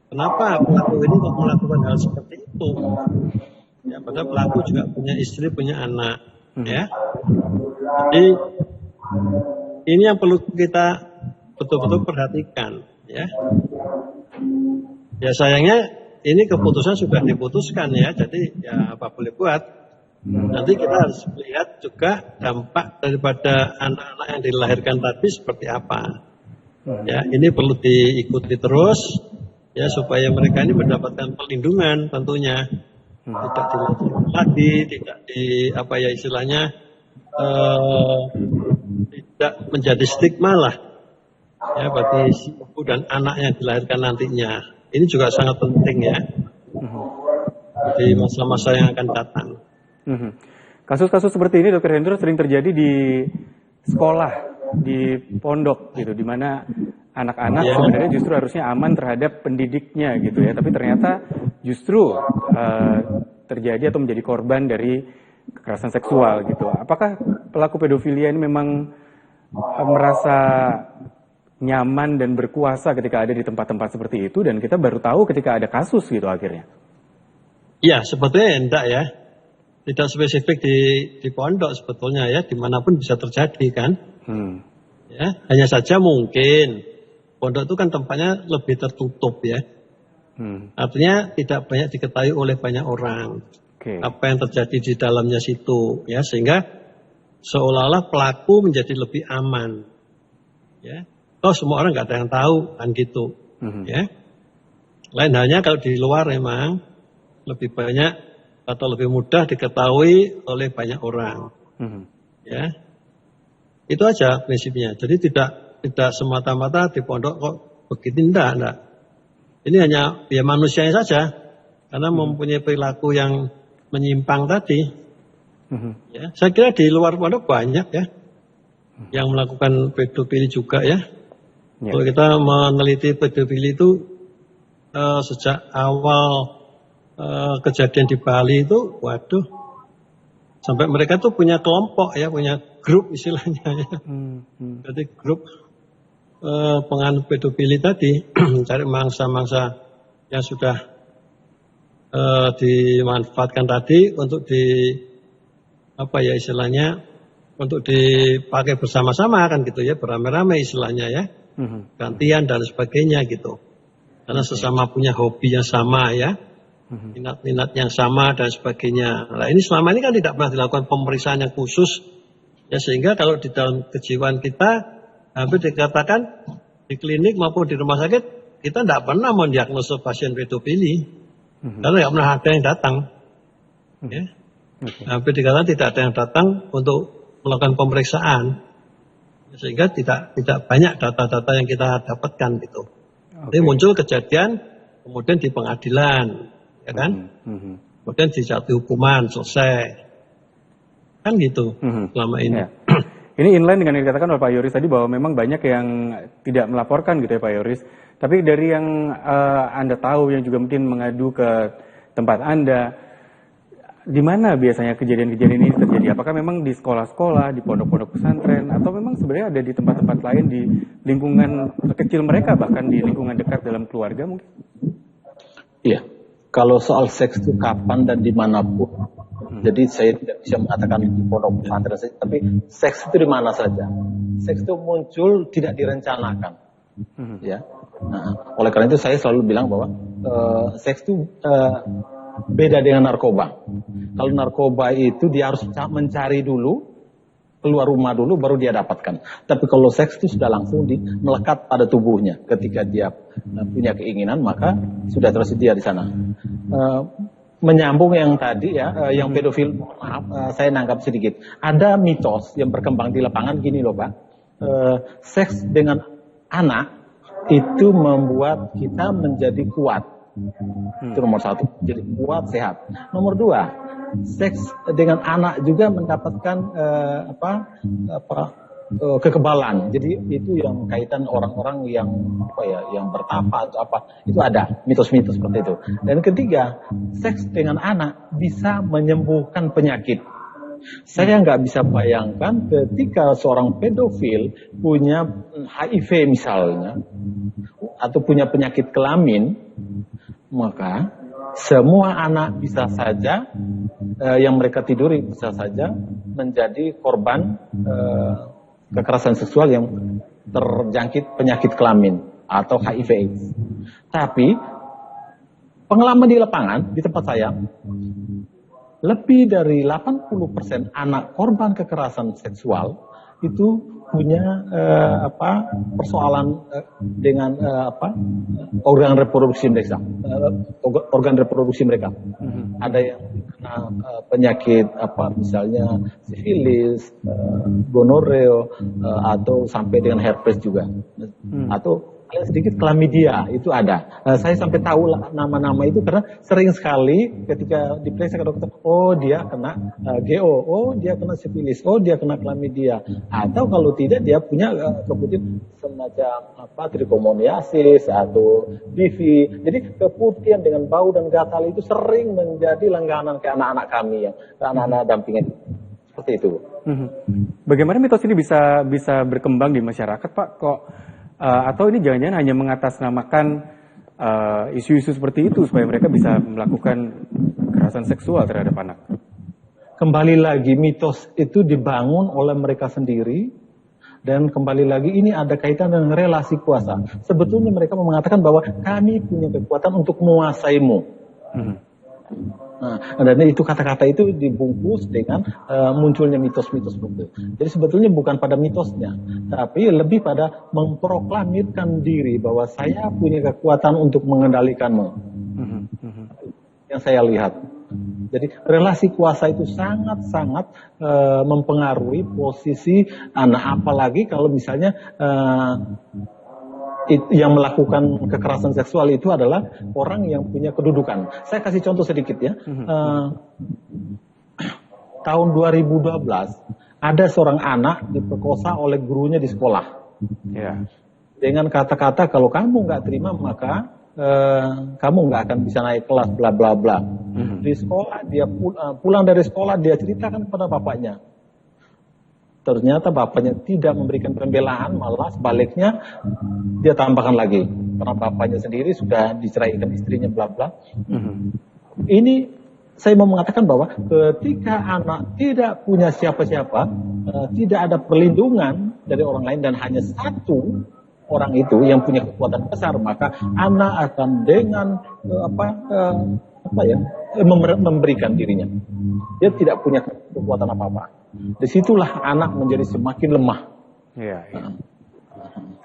Kenapa pelaku ini kok melakukan hal seperti itu? Ya, padahal pelaku juga punya istri, punya anak, ya. Jadi ini yang perlu kita betul-betul perhatikan, ya. Ya sayangnya ini keputusan sudah diputuskan ya, jadi ya apa boleh buat. Nanti kita harus melihat juga dampak daripada anak-anak yang dilahirkan tadi seperti apa. Ya, ini perlu diikuti terus ya supaya mereka ini mendapatkan perlindungan tentunya. Tidak dilahirkan lagi, tidak apa ya istilahnya tidak menjadi stigma lah ya bagi si ibu dan anak yang dilahirkan nantinya. Ini juga sangat penting ya di masa-masa yang akan datang. Kasus-kasus seperti ini, Dr. Hendro, sering terjadi di sekolah, di pondok gitu, di mana anak-anak sebenarnya justru harusnya aman terhadap pendidiknya gitu ya, tapi ternyata justru terjadi atau menjadi korban dari kekerasan seksual gitu. Apakah pelaku pedofilia ini memang merasa nyaman dan berkuasa ketika ada di tempat-tempat seperti itu, dan kita baru tahu ketika ada kasus gitu akhirnya? Ya, sebetulnya enggak ya. Tidak spesifik di pondok sebetulnya ya, dimanapun bisa terjadi kan. Ya, hanya saja mungkin pondok itu kan tempatnya lebih tertutup ya. Artinya tidak banyak diketahui oleh banyak orang. Apa yang terjadi di dalamnya situ ya, sehingga seolah-olah pelaku menjadi lebih aman. Ya. Toh semua orang nggak ada yang tahu kan gitu. Ya. Lain halnya kalau di luar memang lebih banyak atau lebih mudah diketahui oleh banyak orang. Ya. Itu aja prinsipnya. Jadi tidak semata-mata di pondok kok begitu, enggak. Ini hanya ya manusianya saja, karena mempunyai perilaku yang menyimpang tadi. Ya, saya kira di luar pondok banyak ya yang melakukan pedofili juga ya. Kalau kita meneliti pedofili itu sejak awal kejadian di Bali itu, waduh, sampai mereka tuh punya kelompok ya, punya grup istilahnya ya. Jadi grup penganut pedofili tadi mencari mangsa-mangsa yang sudah dimanfaatkan tadi untuk istilahnya untuk dipakai bersama-sama kan gitu ya, beramai-ramai istilahnya ya, gantian dan sebagainya gitu, karena sesama punya hobi yang sama ya, minat-minat yang sama dan sebagainya. Nah ini selama ini kan tidak pernah dilakukan pemeriksaan yang khusus ya, sehingga kalau di dalam kejiwaan kita hampir dikatakan di klinik maupun di rumah sakit kita tidak pernah mendiagnosa pasien pedofili karena tidak pernah ada yang datang. Ya. Hampir dikatakan tidak ada yang datang untuk melakukan pemeriksaan, sehingga tidak banyak data-data yang kita dapatkan gitu. Jadi muncul kejadian kemudian di pengadilan, ya kan? Kemudian dijatuhi hukuman, selesai, kan gitu selama ini. Ini inline dengan yang dikatakan oleh Pak Yoris tadi bahwa memang banyak yang tidak melaporkan gitu ya Pak Yoris. Tapi dari yang Anda tahu yang juga mungkin mengadu ke tempat Anda, di mana biasanya kejadian-kejadian ini terjadi? Apakah memang di sekolah-sekolah, di pondok-pondok pesantren, atau memang sebenarnya ada di tempat-tempat lain di lingkungan kecil mereka, bahkan di lingkungan dekat dalam keluarga mungkin? Iya, kalau soal seks itu kapan dan dimanapun. Jadi saya tidak bisa mengatakan di pondok pesantren, tapi seks itu di mana saja. Seks itu muncul tidak direncanakan, ya. Nah, oleh karena itu saya selalu bilang bahwa seks itu beda dengan narkoba. Kalau narkoba itu dia harus mencari dulu, keluar rumah dulu, baru dia dapatkan. Tapi kalau seks itu sudah langsung melekat pada tubuhnya. Ketika dia punya keinginan, maka sudah tersedia di sana. Menyambung yang tadi ya, yang pedofil, maaf, saya nanggap sedikit. Ada mitos yang berkembang di lapangan gini loh Pak. Seks dengan anak itu membuat kita menjadi kuat. Itu nomor satu, jadi kuat, sehat. Nomor dua, seks dengan anak juga mendapatkan kekebalan. Jadi itu yang kaitan orang-orang yang yang bertapa atau apa, itu ada mitos-mitos seperti itu. Dan ketiga, seks dengan anak bisa menyembuhkan penyakit. Saya nggak bisa bayangkan ketika seorang pedofil punya HIV misalnya, atau punya penyakit kelamin, maka semua anak bisa saja yang mereka tiduri bisa saja menjadi korban kekerasan seksual yang terjangkit penyakit kelamin atau HIV/AIDS. Tapi pengalaman di lapangan di tempat saya, lebih dari 80% anak korban kekerasan seksual itu punya persoalan dengan organ reproduksi mereka. Ada yang kena penyakit misalnya sifilis, gonoreo, atau sampai dengan herpes juga, atau paling sedikit klamidia itu ada. Saya sampai tahu nama-nama itu karena sering sekali ketika diperiksa ke dokter, oh dia kena GO, oh dia kena sifilis, oh dia kena klamidia, atau kalau tidak dia punya kemudian semacam trichomoniasis atau BV. Jadi keputihan dengan bau dan gatal itu sering menjadi langganan ke anak-anak kami, ke anak-anak dampingan. Seperti itu. Bagaimana mitos ini bisa berkembang di masyarakat, Pak? Kok atau ini jangan-jangan hanya mengatasnamakan isu-isu seperti itu supaya mereka bisa melakukan kekerasan seksual terhadap anak? Kembali lagi, mitos itu dibangun oleh mereka sendiri, dan kembali lagi ini ada kaitan dengan relasi kuasa. Sebetulnya mereka mengatakan bahwa kami punya kekuatan untuk menguasaimu. Nah, dan itu kata-kata itu dibungkus dengan munculnya mitos-mitos itu. Jadi sebetulnya bukan pada mitosnya, tapi lebih pada memproklamirkan diri bahwa saya punya kekuatan untuk mengendalikanmu. Yang saya lihat. Jadi relasi kuasa itu sangat-sangat mempengaruhi posisi anak, apalagi kalau misalnya yang melakukan kekerasan seksual itu adalah orang yang punya kedudukan. Saya kasih contoh sedikit ya. Tahun 2012 ada seorang anak diperkosa oleh gurunya di sekolah. Dengan kata-kata kalau kamu nggak terima maka kamu nggak akan bisa naik kelas, bla bla bla. Di sekolah dia pulang dari sekolah dia ceritakan kepada bapaknya. Ternyata bapaknya tidak memberikan pembelaan, malah sebaliknya dia tambahkan lagi. Karena bapaknya sendiri sudah diceraikan istrinya, bla bla. Ini saya mau mengatakan bahwa ketika anak tidak punya siapa-siapa, tidak ada perlindungan dari orang lain dan hanya satu orang itu yang punya kekuatan besar, maka anak akan dengan memberikan dirinya. Dia tidak punya kekuatan apa-apa. Disitulah anak menjadi semakin lemah.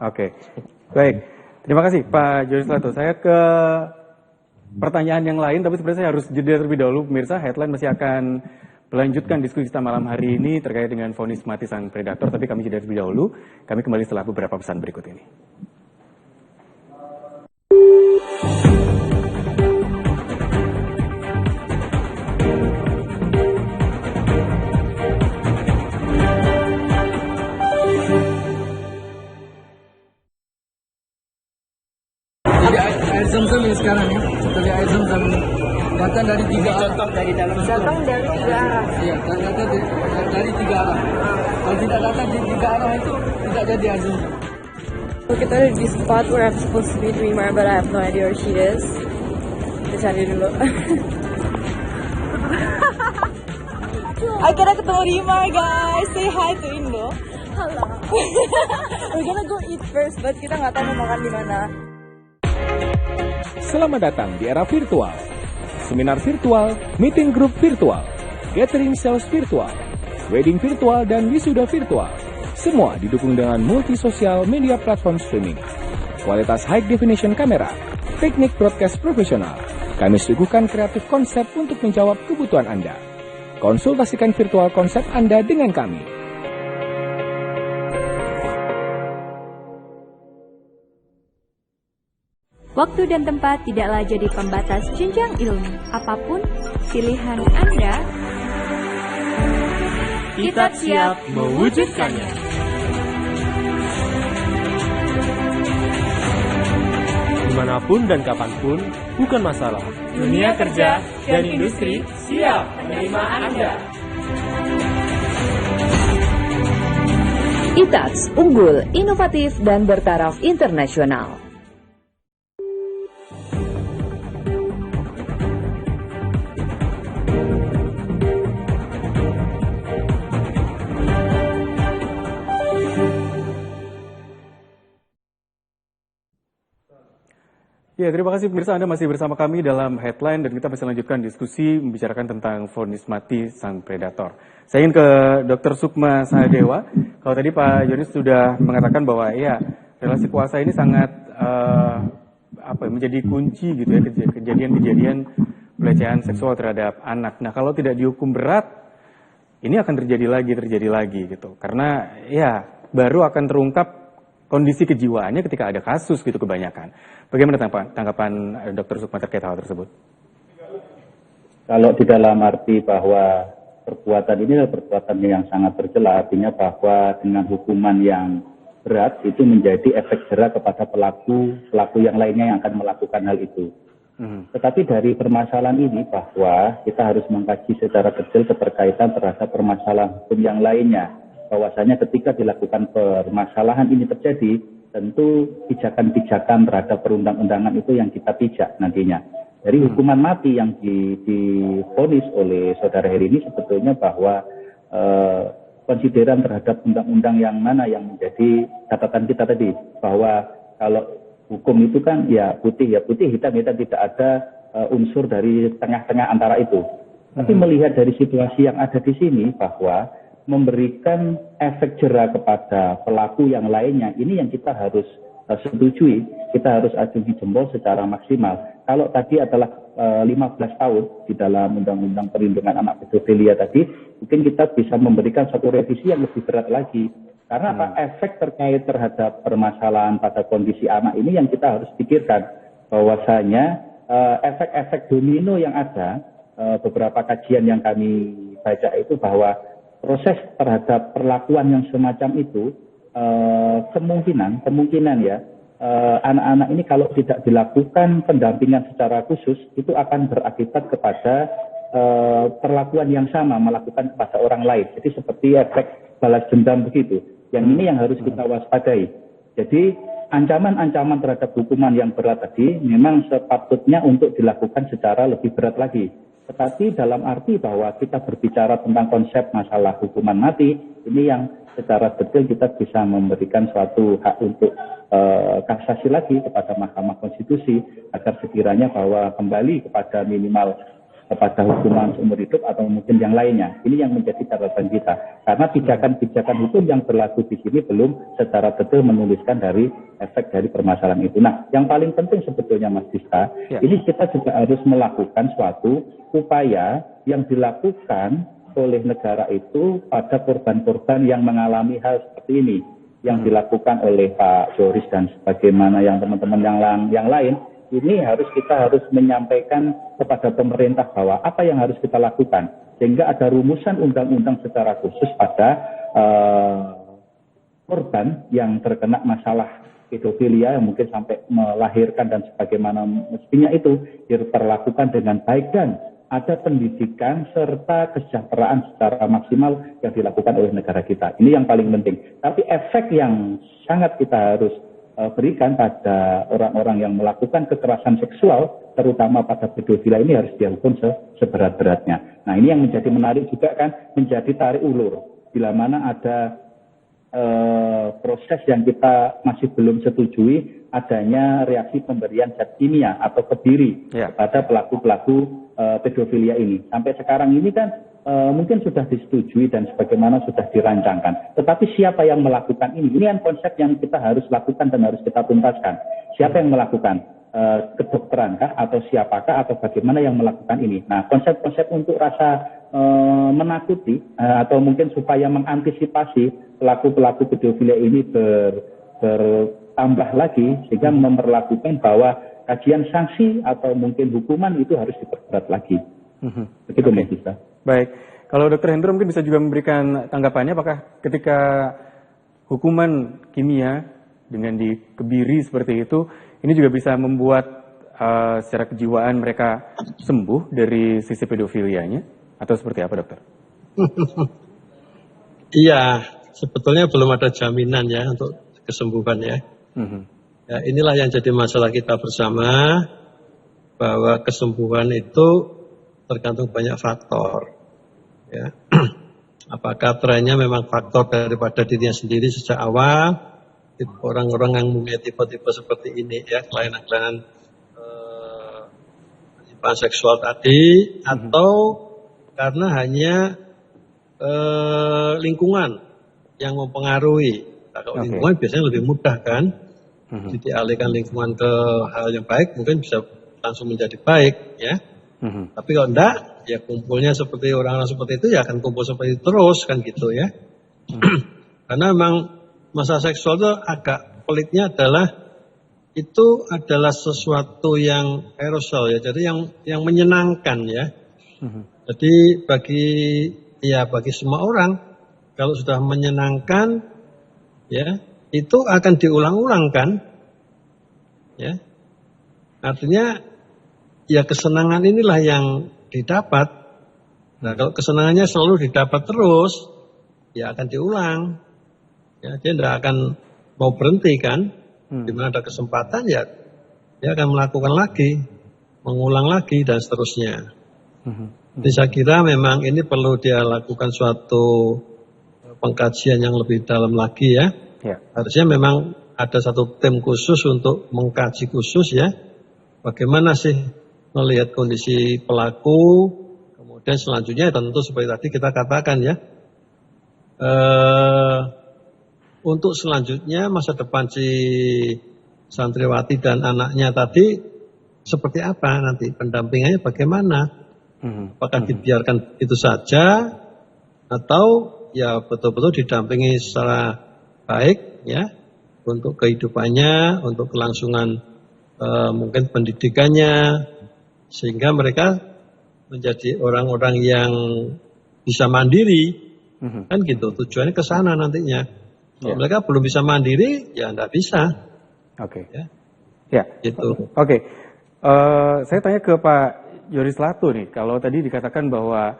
Oke. Baik. Terima kasih Pak Joris Lato. Saya ke pertanyaan yang lain, tapi sebenarnya saya harus jeda terlebih dahulu. Pemirsa, Headline masih akan melanjutkan diskusi kita malam hari ini terkait dengan vonis mati sang predator, tapi kami jeda terlebih dahulu. Kami kembali setelah beberapa pesan berikut ini. Air zam-zam ini sekarang ya, tadi air zam-zam datang dari 3 arah. Contoh dari dalam. Datang dari 3 arah. Iya, datang dari 3 arah. Kalau tidak datang di 3 arah itu tidak jadi air zam-zam. Kita ada di spot where I'm supposed to be Dreamer, but I have no idea where she is. Kita cari dulu. Akhirnya ketemu Dreamer, guys. Say hi to Indo. Halo. We're gonna go eat first, but kita nggak tahu mau makan di mana. Selamat datang di era virtual. Seminar virtual, meeting group virtual, gathering sales virtual, wedding virtual, dan wisuda virtual. Semua didukung dengan multi-sosial media platform streaming. Kualitas high definition kamera, teknik broadcast profesional. Kami suguhkan kreatif konsep untuk menjawab kebutuhan Anda. Konsultasikan virtual konsep Anda dengan kami. Waktu dan tempat tidaklah jadi pembatas jenjang ilmu. Apapun pilihan Anda, kita siap mewujudkannya. Dimanapun dan kapanpun, bukan masalah. Dunia kerja dan industri siap menerima Anda. ITAX, unggul, inovatif, dan bertaraf internasional. Ya, terima kasih pemirsa, Anda masih bersama kami dalam Headline dan kita masih lanjutkan diskusi membicarakan tentang vonis mati sang predator. Saya ingin ke Dr. Sukma Sahadewa. Kalau tadi Pak Joris sudah mengatakan bahwa ya relasi kuasa ini sangat menjadi kunci gitu ya, kejadian-kejadian pelecehan seksual terhadap anak. Nah, kalau tidak dihukum berat, ini akan terjadi lagi gitu. Karena ya baru akan terungkap kondisi kejiwaannya ketika ada kasus gitu kebanyakan. Bagaimana tanggapan Dr. Sukma terkait hal tersebut? Kalau di dalam arti bahwa perbuatan ini adalah perbuatan yang sangat tercela, artinya bahwa dengan hukuman yang berat itu menjadi efek jera kepada pelaku yang lainnya yang akan melakukan hal itu. Tetapi dari permasalahan ini bahwa kita harus mengkaji secara detail keterkaitan terhadap permasalahan hukum yang lainnya. Bahwasanya ketika dilakukan permasalahan ini terjadi, tentu pijakan-pijakan terhadap perundang-undangan itu yang kita pijak nantinya. Dari hukuman mati yang divonis oleh saudara Heri ini sebetulnya bahwa konsideran terhadap undang-undang yang mana yang menjadi catatan kita tadi, bahwa kalau hukum itu kan ya putih, hitam, tidak ada unsur dari tengah-tengah antara itu. Tapi melihat dari situasi yang ada di sini bahwa memberikan efek jera kepada pelaku yang lainnya, ini yang kita harus setujui, kita harus acungi jempol secara maksimal. Kalau tadi adalah 15 tahun di dalam Undang-Undang Perlindungan Anak Pedofilia tadi, mungkin kita bisa memberikan satu revisi yang lebih berat lagi. Karena apa? Efek terkait terhadap permasalahan pada kondisi anak ini yang kita harus pikirkan. Bahwasanya efek-efek domino yang ada, beberapa kajian yang kami baca itu bahwa proses terhadap perlakuan yang semacam itu, kemungkinan ya, anak-anak ini kalau tidak dilakukan pendampingan secara khusus, itu akan berakibat kepada perlakuan yang sama melakukan kepada orang lain. Jadi seperti efek balas dendam begitu. Yang ini yang harus kita waspadai. Jadi ancaman-ancaman terhadap hukuman yang berat tadi memang sepatutnya untuk dilakukan secara lebih berat lagi. Tetapi dalam arti bahwa kita berbicara tentang konsep masalah hukuman mati, ini yang secara detail kita bisa memberikan suatu hak untuk kasasi lagi kepada Mahkamah Konstitusi agar sekiranya bahwa kembali kepada minimal kepada hukuman seumur hidup atau mungkin yang lainnya. Ini yang menjadi catatan kita. Karena pijakan-pijakan hukum yang berlaku di sini belum secara detail menuliskan dari efek dari permasalahan itu. Nah, yang paling penting sebetulnya Mas Dista, ini kita juga harus melakukan suatu upaya yang dilakukan oleh negara itu pada korban-korban yang mengalami hal seperti ini. Yang dilakukan oleh Pak Joris dan sebagaimana yang teman-teman yang lain, ini kita harus menyampaikan kepada pemerintah bahwa apa yang harus kita lakukan. Sehingga ada rumusan undang-undang secara khusus pada korban yang terkena masalah pedofilia yang mungkin sampai melahirkan dan sebagaimana mestinya itu diperlakukan dengan baik dan ada pendidikan serta kesejahteraan secara maksimal yang dilakukan oleh negara kita. Ini yang paling penting. Tapi efek yang sangat kita harus berikan pada orang-orang yang melakukan kekerasan seksual, terutama pada pedofilia ini harus dihukum seberat-beratnya. Nah, ini yang menjadi menarik juga kan, menjadi tarik ulur. Bila mana ada proses yang kita masih belum setujui, adanya reaksi pemberian zat kimia atau kebiri kepada pelaku-pelaku pedofilia ini. Sampai sekarang ini kan mungkin sudah disetujui dan sebagaimana sudah dirancangkan. Tetapi siapa yang melakukan ini? Ini kan konsep yang kita harus lakukan dan harus kita tuntaskan. Siapa yang melakukan? Kedokterankah atau siapakah atau bagaimana yang melakukan ini? Nah, konsep-konsep untuk rasa menakuti atau mungkin supaya mengantisipasi pelaku-pelaku pedofilia ini bertambah lagi sehingga memperlakukan bahwa kajian sanksi atau mungkin hukuman itu harus diperberat lagi. Begitu Mbak Dista. Baik, kalau Dr. Hendro mungkin bisa juga memberikan tanggapannya apakah ketika hukuman kimia dengan dikebiri seperti itu, ini juga bisa membuat secara kejiwaan mereka sembuh dari sisi pedofilianya atau seperti apa dokter? Iya, sebetulnya belum ada jaminan ya untuk kesembuhan ya. Ya, inilah yang jadi masalah kita bersama, bahwa kesembuhan itu tergantung banyak faktor. Ya. Apakah trennya memang faktor daripada dirinya sendiri sejak awal, orang-orang yang mempunyai tipe-tipe seperti ini ya, kelainan-kelainan penyimpangan seksual tadi, atau karena hanya lingkungan yang mempengaruhi. Nah, kalau lingkungan biasanya lebih mudah kan, jadi dialihkan lingkungan ke hal yang baik mungkin bisa langsung menjadi baik ya. Tapi kalau enggak, ya kumpulnya seperti orang-orang seperti itu ya akan kumpul seperti itu terus kan gitu ya. Karena memang masalah seksual itu agak pelitnya adalah itu adalah sesuatu yang aerosol ya, jadi yang menyenangkan ya. Jadi bagi semua orang kalau sudah menyenangkan ya itu akan diulang-ulang kan, ya. Artinya ya kesenangan inilah yang didapat. Nah kalau kesenangannya selalu didapat terus, ya akan diulang. Ya, dia tidak akan mau berhenti kan. Di mana ada kesempatan ya dia akan melakukan lagi, mengulang lagi dan seterusnya. Jadi saya kira memang ini perlu dia lakukan suatu pengkajian yang lebih dalam lagi ya. Harusnya memang ada satu tim khusus untuk mengkaji khusus ya. Bagaimana sih melihat kondisi pelaku, kemudian selanjutnya tentu seperti tadi kita katakan ya, untuk selanjutnya masa depan si santriwati dan anaknya tadi seperti apa nanti, pendampingannya bagaimana, apakah dibiarkan itu saja atau ya betul-betul didampingi secara baik ya untuk kehidupannya, untuk kelangsungan mungkin pendidikannya, sehingga mereka menjadi orang-orang yang bisa mandiri, kan gitu. Tujuannya ke sana nantinya. Kalau mereka belum bisa mandiri, ya enggak bisa. Oke. Ya. Gitu. Oke. Saya tanya ke Pak Yoris Lato nih. Kalau tadi dikatakan bahwa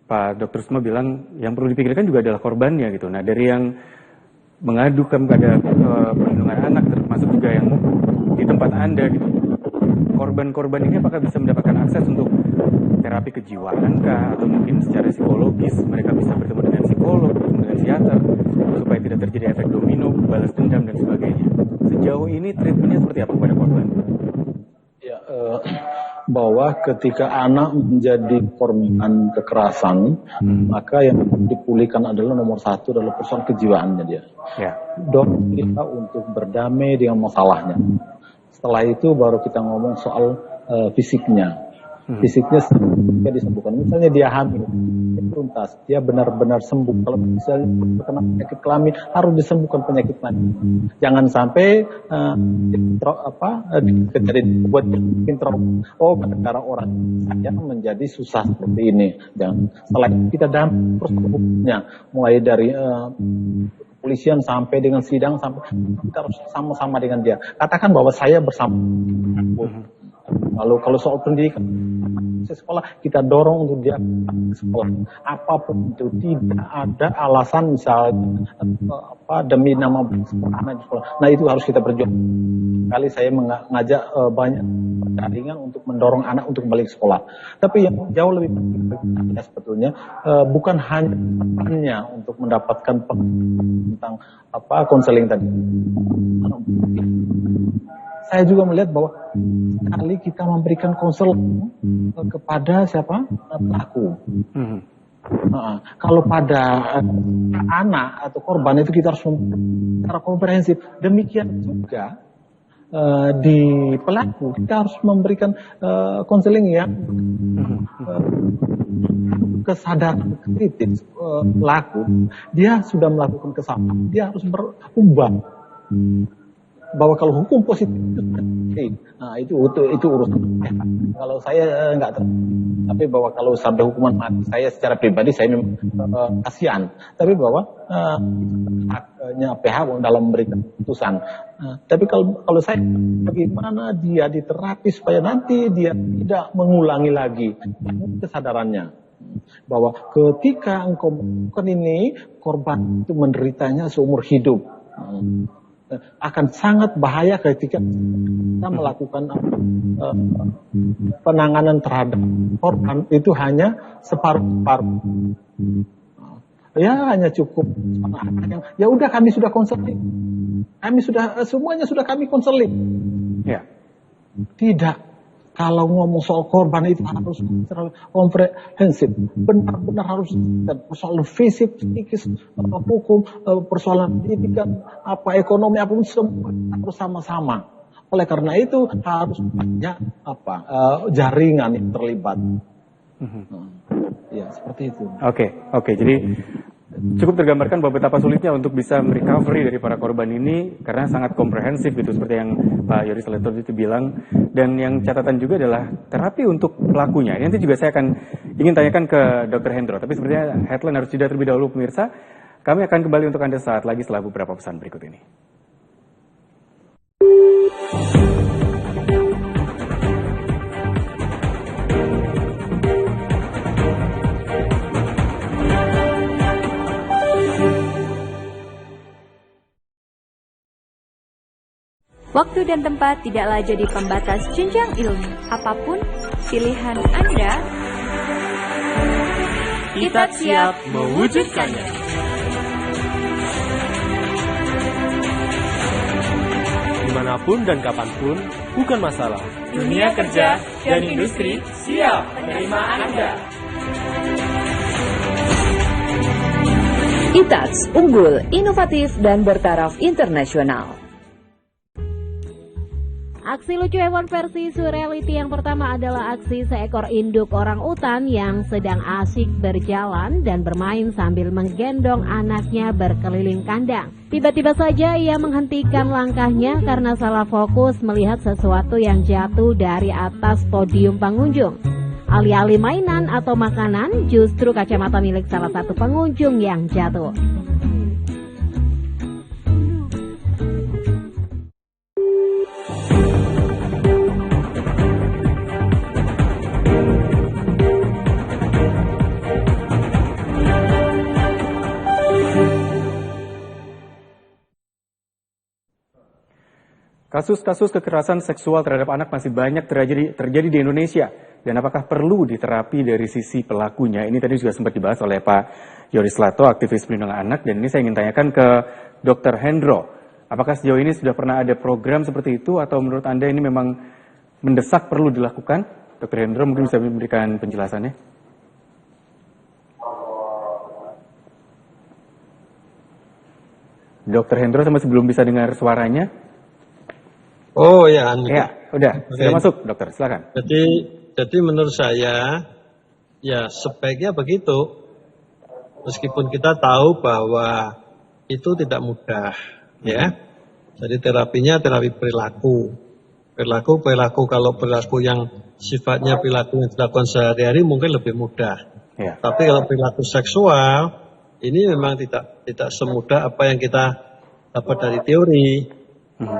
Pak Dr. Suma bilang yang perlu dipikirkan juga adalah korbannya gitu. Nah dari yang mengadukan pada perlindungan anak, termasuk juga yang di tempat Anda gitu, korban-korban ini apakah bisa mendapatkan akses untuk terapi kejiwaan kah, atau mungkin secara psikologis mereka bisa bertemu dengan psikolog, bertemu dengan psikiater, supaya tidak terjadi efek domino, balas dendam dan sebagainya. Sejauh ini treatmentnya seperti apa kepada korban? Ya, bahwa ketika anak menjadi korban kekerasan, maka yang dipulihkan adalah nomor satu adalah persoalan kejiwaannya dia. Dorong kita untuk berdamai dengan masalahnya. Setelah itu baru kita ngomong soal fisiknya. Fisiknya dia disembuhkan. Misalnya dia hamil, dia tuntas, dia benar-benar sembuh. Kalau misalnya terkena penyakit kelamin, harus disembuhkan penyakit kelamin. Jangan sampai kejadian buat gara-gara orang saja menjadi susah seperti ini. Jangan. Setelah kita dalam prosesnya, mulai dari kepolisian sampai dengan sidang, sampai kita harus sama-sama dengan dia. Katakan bahwa saya bersama. Lalu kalau soal pendidikan sekolah, kita dorong untuk dia sekolah. Apapun itu, tidak ada alasan misalnya demi nama anak di sekolah. Nah itu harus kita berjuang. Kali saya mengajak banyak jaringan untuk mendorong anak untuk kembali ke sekolah. Tapi yang jauh lebih penting sebetulnya bukan hanya untuk mendapatkan tentang konseling tadi. Saya juga melihat bahwa kali kita memberikan konseling kepada siapa? Pelaku. Kalau pada anak atau korban itu kita harus secara komprehensif. Demikian juga di pelaku kita harus memberikan konseling yang kesadaran kritis pelaku. Dia sudah melakukan kesalahan, dia harus berubah. Bahwa kalau hukum positif, nah itu urusan. Kalau saya enggak tahu, tapi bahwa kalau sampai hukuman mati, saya secara pribadi saya memang kasihan. Tapi bahwa haknya PH dalam memberikan putusan. Tapi kalau saya, bagaimana dia diterapi supaya nanti dia tidak mengulangi lagi kesadarannya. Bahwa ketika engkau melakukan ini, korban itu menderitanya seumur hidup. Akan sangat bahaya ketika kita melakukan penanganan terhadap korban itu hanya separuh-separuh. Ya hanya cukup ya udah kami sudah konseling, kami sudah semuanya sudah kami konseling. Ya tidak. Kalau ngomong soal korban itu harus komprehensif, benar-benar harus persoalan fisik, psikis, hukum, persoalan pendidikan, ekonomi, apapun semua harus sama-sama. Oleh karena itu harus banyak jaringan yang terlibat. Ya seperti itu. Oke. Jadi cukup tergambarkan bahwa betapa sulitnya untuk bisa merecovery dari para korban ini karena sangat komprehensif gitu seperti yang Pak Yoris Leto itu bilang. Dan yang catatan juga adalah terapi untuk pelakunya. Nanti juga saya akan ingin tanyakan ke Dr. Hendro, tapi sepertinya headline harus jeda terlebih dahulu pemirsa. Kami akan kembali untuk Anda saat lagi setelah beberapa pesan berikut ini. Waktu dan tempat tidaklah jadi pembatas jenjang ilmu. Apapun pilihan Anda, kita siap mewujudkannya. Dimanapun dan kapanpun, bukan masalah. Dunia kerja dan industri siap menerima Anda. ITAX, unggul, inovatif, dan bertaraf internasional. Aksi lucu hewan versi surreality yang pertama adalah aksi seekor induk orang utan yang sedang asik berjalan dan bermain sambil menggendong anaknya berkeliling kandang. Tiba-tiba saja ia menghentikan langkahnya karena salah fokus melihat sesuatu yang jatuh dari atas podium pengunjung. Alih-alih mainan atau makanan, justru kacamata milik salah satu pengunjung yang jatuh. Kasus-kasus kekerasan seksual terhadap anak masih banyak terjadi di Indonesia. Dan apakah perlu diterapi dari sisi pelakunya? Ini tadi juga sempat dibahas oleh Pak Yoris Leto, aktivis perlindungan anak. Dan ini saya ingin tanyakan ke Dr. Hendro. Apakah sejauh ini sudah pernah ada program seperti itu? Atau menurut Anda ini memang mendesak perlu dilakukan? Dr. Hendro mungkin bisa memberikan penjelasannya. Dr. Hendro masih belum bisa dengar suaranya. Oh ya, ya udah sudah masuk dokter, silakan. Jadi menurut saya ya sebaiknya begitu, meskipun kita tahu bahwa itu tidak mudah, ya. Jadi terapinya terapi perilaku kalau perilaku yang sifatnya perilaku yang dilakukan sehari-hari mungkin lebih mudah. Ya. Tapi kalau perilaku seksual ini memang tidak semudah apa yang kita dapat dari teori,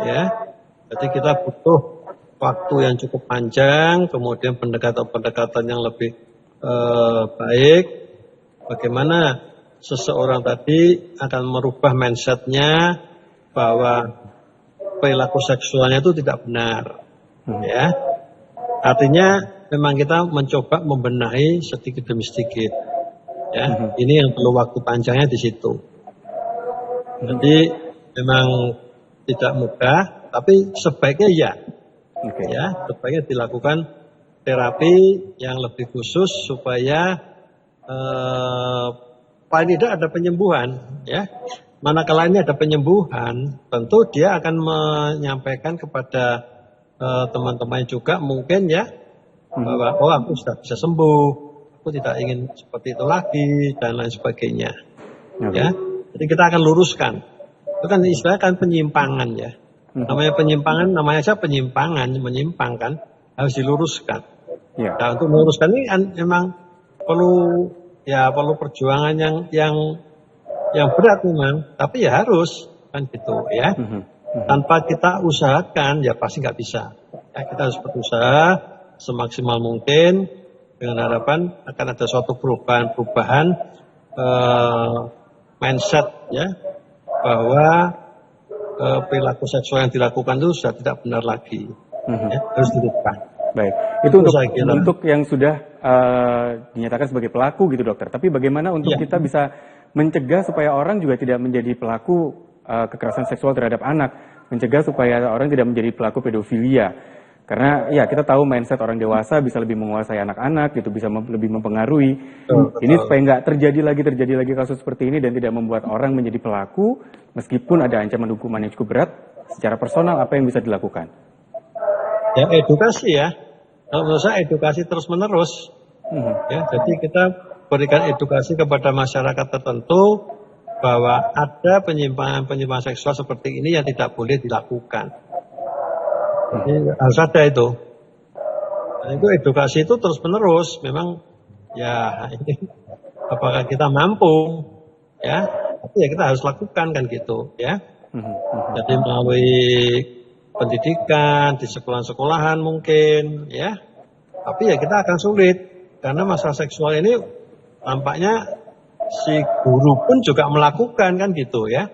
ya. Jadi kita butuh waktu yang cukup panjang, kemudian pendekatan-pendekatan yang lebih baik. Bagaimana seseorang tadi akan merubah mindsetnya bahwa perilaku seksualnya itu tidak benar, ya. Artinya memang kita mencoba membenahi sedikit demi sedikit, ya. Ini yang perlu waktu panjangnya di situ. Jadi memang tidak mudah. Tapi sebaiknya ya, sebaiknya dilakukan terapi yang lebih khusus supaya paling tidak ada penyembuhan, ya. Manakala ini ada penyembuhan, tentu dia akan menyampaikan kepada teman-teman juga mungkin ya, bahwa oh aku sudah bisa sembuh, aku tidak ingin seperti itu lagi dan lain sebagainya, ya. Jadi kita akan luruskan, itu kan istilahnya kan penyimpangan ya. Namanya penyimpangan, namanya saja penyimpangan, menyimpang kan, harus diluruskan. Ya. Nah, untuk meluruskan ini memang perlu perjuangan yang berat memang, tapi ya harus kan gitu ya. Tanpa kita usahakan ya pasti nggak bisa. Ya, kita harus berusaha semaksimal mungkin dengan harapan akan ada suatu perubahan mindset ya, bahwa perilaku seksual yang dilakukan itu sudah tidak benar lagi, ya, harus dirubah. Baik, itu untuk yang sudah dinyatakan sebagai pelaku gitu dokter. Tapi bagaimana untuk kita bisa mencegah supaya orang juga tidak menjadi pelaku kekerasan seksual terhadap anak, mencegah supaya orang tidak menjadi pelaku pedofilia? Karena ya kita tahu mindset orang dewasa bisa lebih menguasai anak-anak, gitu, bisa lebih mempengaruhi. Ini supaya nggak terjadi lagi kasus seperti ini dan tidak membuat orang menjadi pelaku, meskipun ada ancaman hukuman yang cukup berat. Secara personal apa yang bisa dilakukan? Ya edukasi ya. Kalau menurut saya edukasi terus menerus. Ya, jadi kita memberikan edukasi kepada masyarakat tertentu bahwa ada penyimpangan seksual seperti ini yang tidak boleh dilakukan. Jadi harus ada itu. Dan itu edukasi itu terus menerus. Memang ya ini apakah kita mampu ya? Tapi ya kita harus lakukan kan gitu ya. Jadi melalui pendidikan di sekolah-sekolahan mungkin ya. Tapi ya kita akan sulit karena masalah seksual ini tampaknya si guru pun juga melakukan kan gitu ya.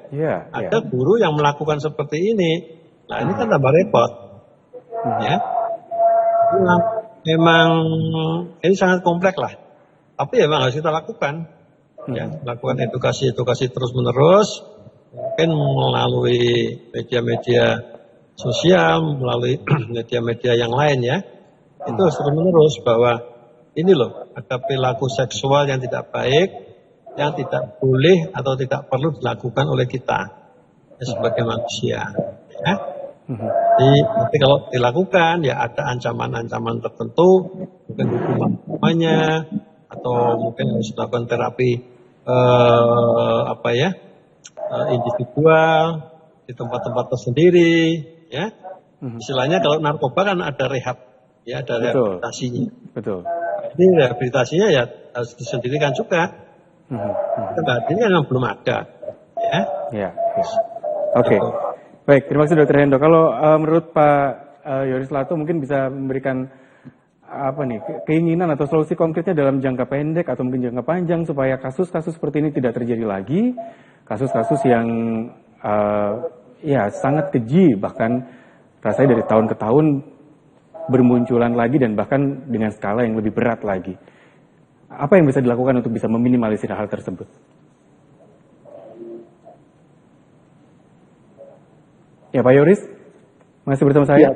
Ada guru yang melakukan seperti ini. Nah ini kan tambah repot ya. Memang ini sangat kompleks lah. Tapi ya memang harus kita lakukan. Ya, lakukan edukasi terus menerus. Mungkin melalui media-media sosial, melalui media-media yang lain ya. Itu harus terus menerus bahwa ini loh ada perilaku seksual yang tidak baik, yang tidak boleh atau tidak perlu dilakukan oleh kita ya, sebagai manusia. Ya. Jadi nanti kalau dilakukan ya ada ancaman-ancaman tertentu, mungkin hukumannya atau mungkin harus dilakukan terapi individual di tempat-tempat tersendiri. Ya, istilahnya kalau narkoba kan ada rehab, ya ada rehabilitasinya. Betul. Ini rehabilitasinya ya harus disendirikan juga. Tempat ini memang belum ada. Ya. Oke. Baik, terima kasih Dr. Hendo. Kalau menurut Pak Yoris Lato mungkin bisa memberikan keinginan atau solusi konkretnya dalam jangka pendek atau mungkin jangka panjang supaya kasus-kasus seperti ini tidak terjadi lagi, kasus-kasus yang sangat keji bahkan rasanya dari tahun ke tahun bermunculan lagi dan bahkan dengan skala yang lebih berat lagi. Apa yang bisa dilakukan untuk bisa meminimalisir hal tersebut? Ya Pak Yoris, masih bersama saya?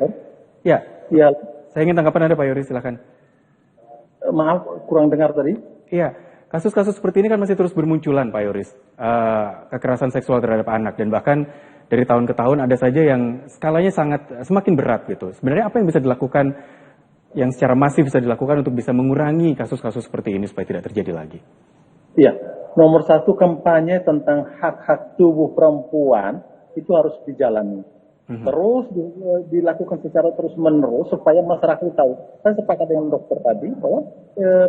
Iya. Saya ingin tanggapan Anda Pak Yoris, silakan. Maaf, kurang dengar tadi. Iya, kasus-kasus seperti ini kan masih terus bermunculan Pak Yoris. Kekerasan seksual terhadap anak dan bahkan dari tahun ke tahun ada saja yang skalanya semakin berat gitu. Sebenarnya apa yang bisa dilakukan, yang secara masif bisa dilakukan untuk bisa mengurangi kasus-kasus seperti ini supaya tidak terjadi lagi? Iya, nomor satu kampanye tentang hak-hak tubuh perempuan itu harus dijalani. Terus dilakukan secara terus-menerus supaya masyarakat tahu. Saya sepakat dengan dokter tadi bahwa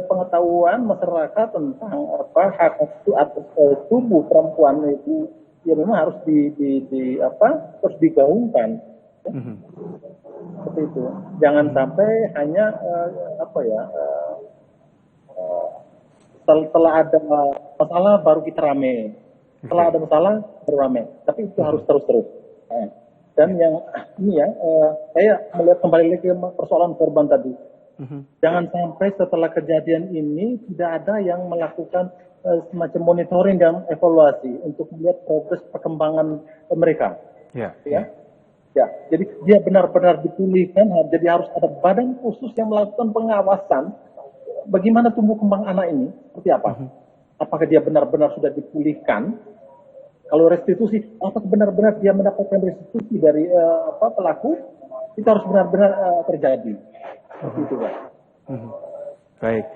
pengetahuan masyarakat tentang hak atas tubuh perempuan itu ya memang harus terus digaungkan. Seperti itu. Jangan sampai hanya setelah ada masalah baru kita rame. Setelah ada masalah baru rame. Tapi itu harus terus-terus. Dan yang ini saya melihat kembali lagi ke persoalan korban tadi. Jangan sampai setelah kejadian ini tidak ada yang melakukan semacam monitoring dan evaluasi untuk melihat progres perkembangan mereka. Ya. Jadi dia benar-benar dipulihkan. Jadi harus ada badan khusus yang melakukan pengawasan bagaimana tumbuh kembang anak ini seperti apa. Apakah dia benar-benar sudah dipulihkan? Kalau restitusi, apakah benar-benar dia mendapatkan restitusi dari pelaku? Itu harus benar-benar terjadi. Itu, Pak. Baik.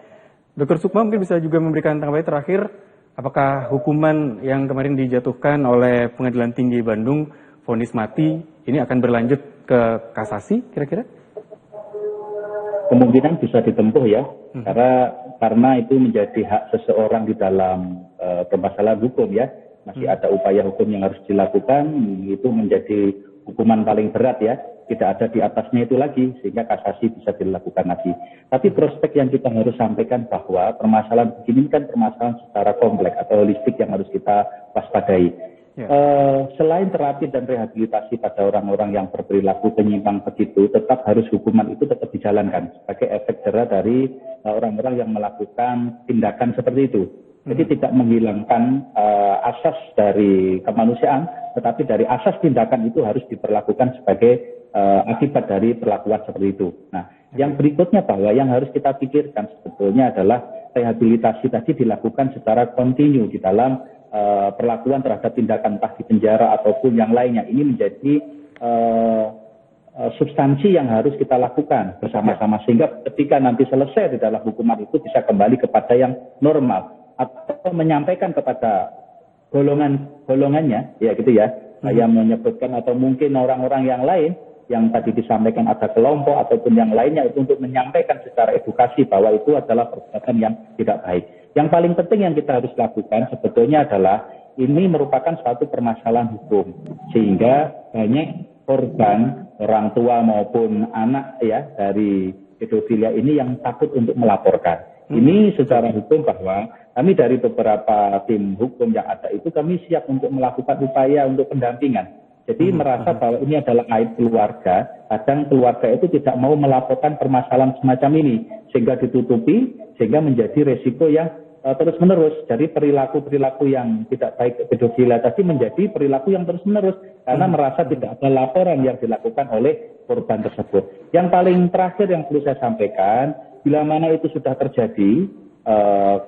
Dr. Sukma mungkin bisa juga memberikan tanggapan terakhir, apakah hukuman yang kemarin dijatuhkan oleh Pengadilan Tinggi Bandung, vonis mati, ini akan berlanjut ke kasasi kira-kira? Kemungkinan bisa ditempuh ya, karena itu menjadi hak seseorang di dalam permasalahan hukum ya. Masih ada upaya hukum yang harus dilakukan, itu menjadi hukuman paling berat ya. Tidak ada di atasnya itu lagi, sehingga kasasi bisa dilakukan lagi. Tapi prospek yang kita harus sampaikan bahwa permasalahan begini kan permasalahan secara kompleks atau holistik yang harus kita waspadai. Selain terapi dan rehabilitasi pada orang-orang yang berperilaku penyimpang begitu, tetap harus hukuman itu tetap dijalankan sebagai efek jera dari orang-orang yang melakukan tindakan seperti itu. Jadi tidak menghilangkan asas dari kemanusiaan, tetapi dari asas tindakan itu harus diperlakukan sebagai akibat dari perlakuan seperti itu. Nah, yang berikutnya bahwa yang harus kita pikirkan sebetulnya adalah rehabilitasi tadi dilakukan secara kontinu di dalam perlakuan terhadap tindakan entah di penjara ataupun yang lainnya. Ini menjadi substansi yang harus kita lakukan bersama-sama sehingga ketika nanti selesai di dalam hukuman itu bisa kembali kepada yang normal atau menyampaikan kepada golongannya ya gitu ya, yang menyebutkan atau mungkin orang-orang yang lain yang tadi disampaikan ada kelompok ataupun yang lainnya itu untuk menyampaikan secara edukasi bahwa itu adalah perbuatan yang tidak baik. Yang paling penting yang kita harus lakukan sebetulnya adalah ini merupakan suatu permasalahan hukum sehingga banyak korban orang tua maupun anak ya dari pedofilia ini yang takut untuk melaporkan. Ini secara hukum bahwa kami dari beberapa tim hukum yang ada itu kami siap untuk melakukan upaya untuk pendampingan. Jadi merasa bahwa ini adalah aib keluarga, kadang keluarga itu tidak mau melaporkan permasalahan semacam ini sehingga ditutupi sehingga menjadi resiko yang terus-menerus. Jadi perilaku-perilaku yang tidak baik pedofilia tadi menjadi perilaku yang terus-menerus karena merasa tidak ada laporan yang dilakukan oleh korban tersebut. Yang paling terakhir yang perlu saya sampaikan, bila mana itu sudah terjadi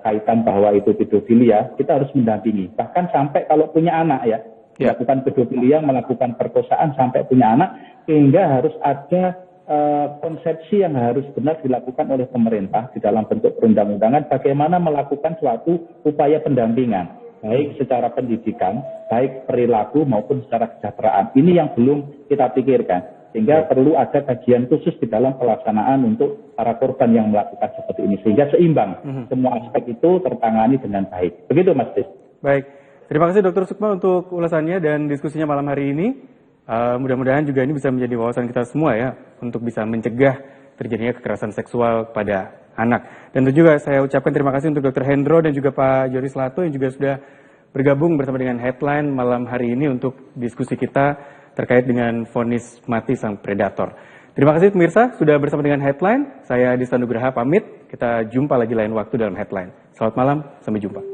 kaitan bahwa itu pedofilia, kita harus mendampingi. Bahkan sampai kalau punya anak ya, melakukan pedofilia, melakukan perkosaan sampai punya anak, sehingga harus ada konsepsi yang harus benar dilakukan oleh pemerintah di dalam bentuk perundang-undangan bagaimana melakukan suatu upaya pendampingan baik secara pendidikan, baik perilaku maupun secara kesejahteraan. Ini yang belum kita pikirkan sehingga perlu ada kajian khusus di dalam pelaksanaan untuk para korban yang melakukan seperti ini sehingga seimbang semua aspek itu tertangani dengan baik. Begitu Mas Des. Baik, terima kasih Dr. Sukma untuk ulasannya dan diskusinya malam hari ini. Mudah-mudahan juga ini bisa menjadi wawasan kita semua ya untuk bisa mencegah terjadinya kekerasan seksual pada anak. Dan tentu juga saya ucapkan terima kasih untuk Dr. Hendro dan juga Pak Joris Lato yang juga sudah bergabung bersama dengan Headline malam hari ini untuk diskusi kita terkait dengan vonis mati sang predator. Terima kasih pemirsa sudah bersama dengan Headline. Saya Dista Nugraha pamit. Kita jumpa lagi lain waktu dalam Headline. Selamat malam, sampai jumpa.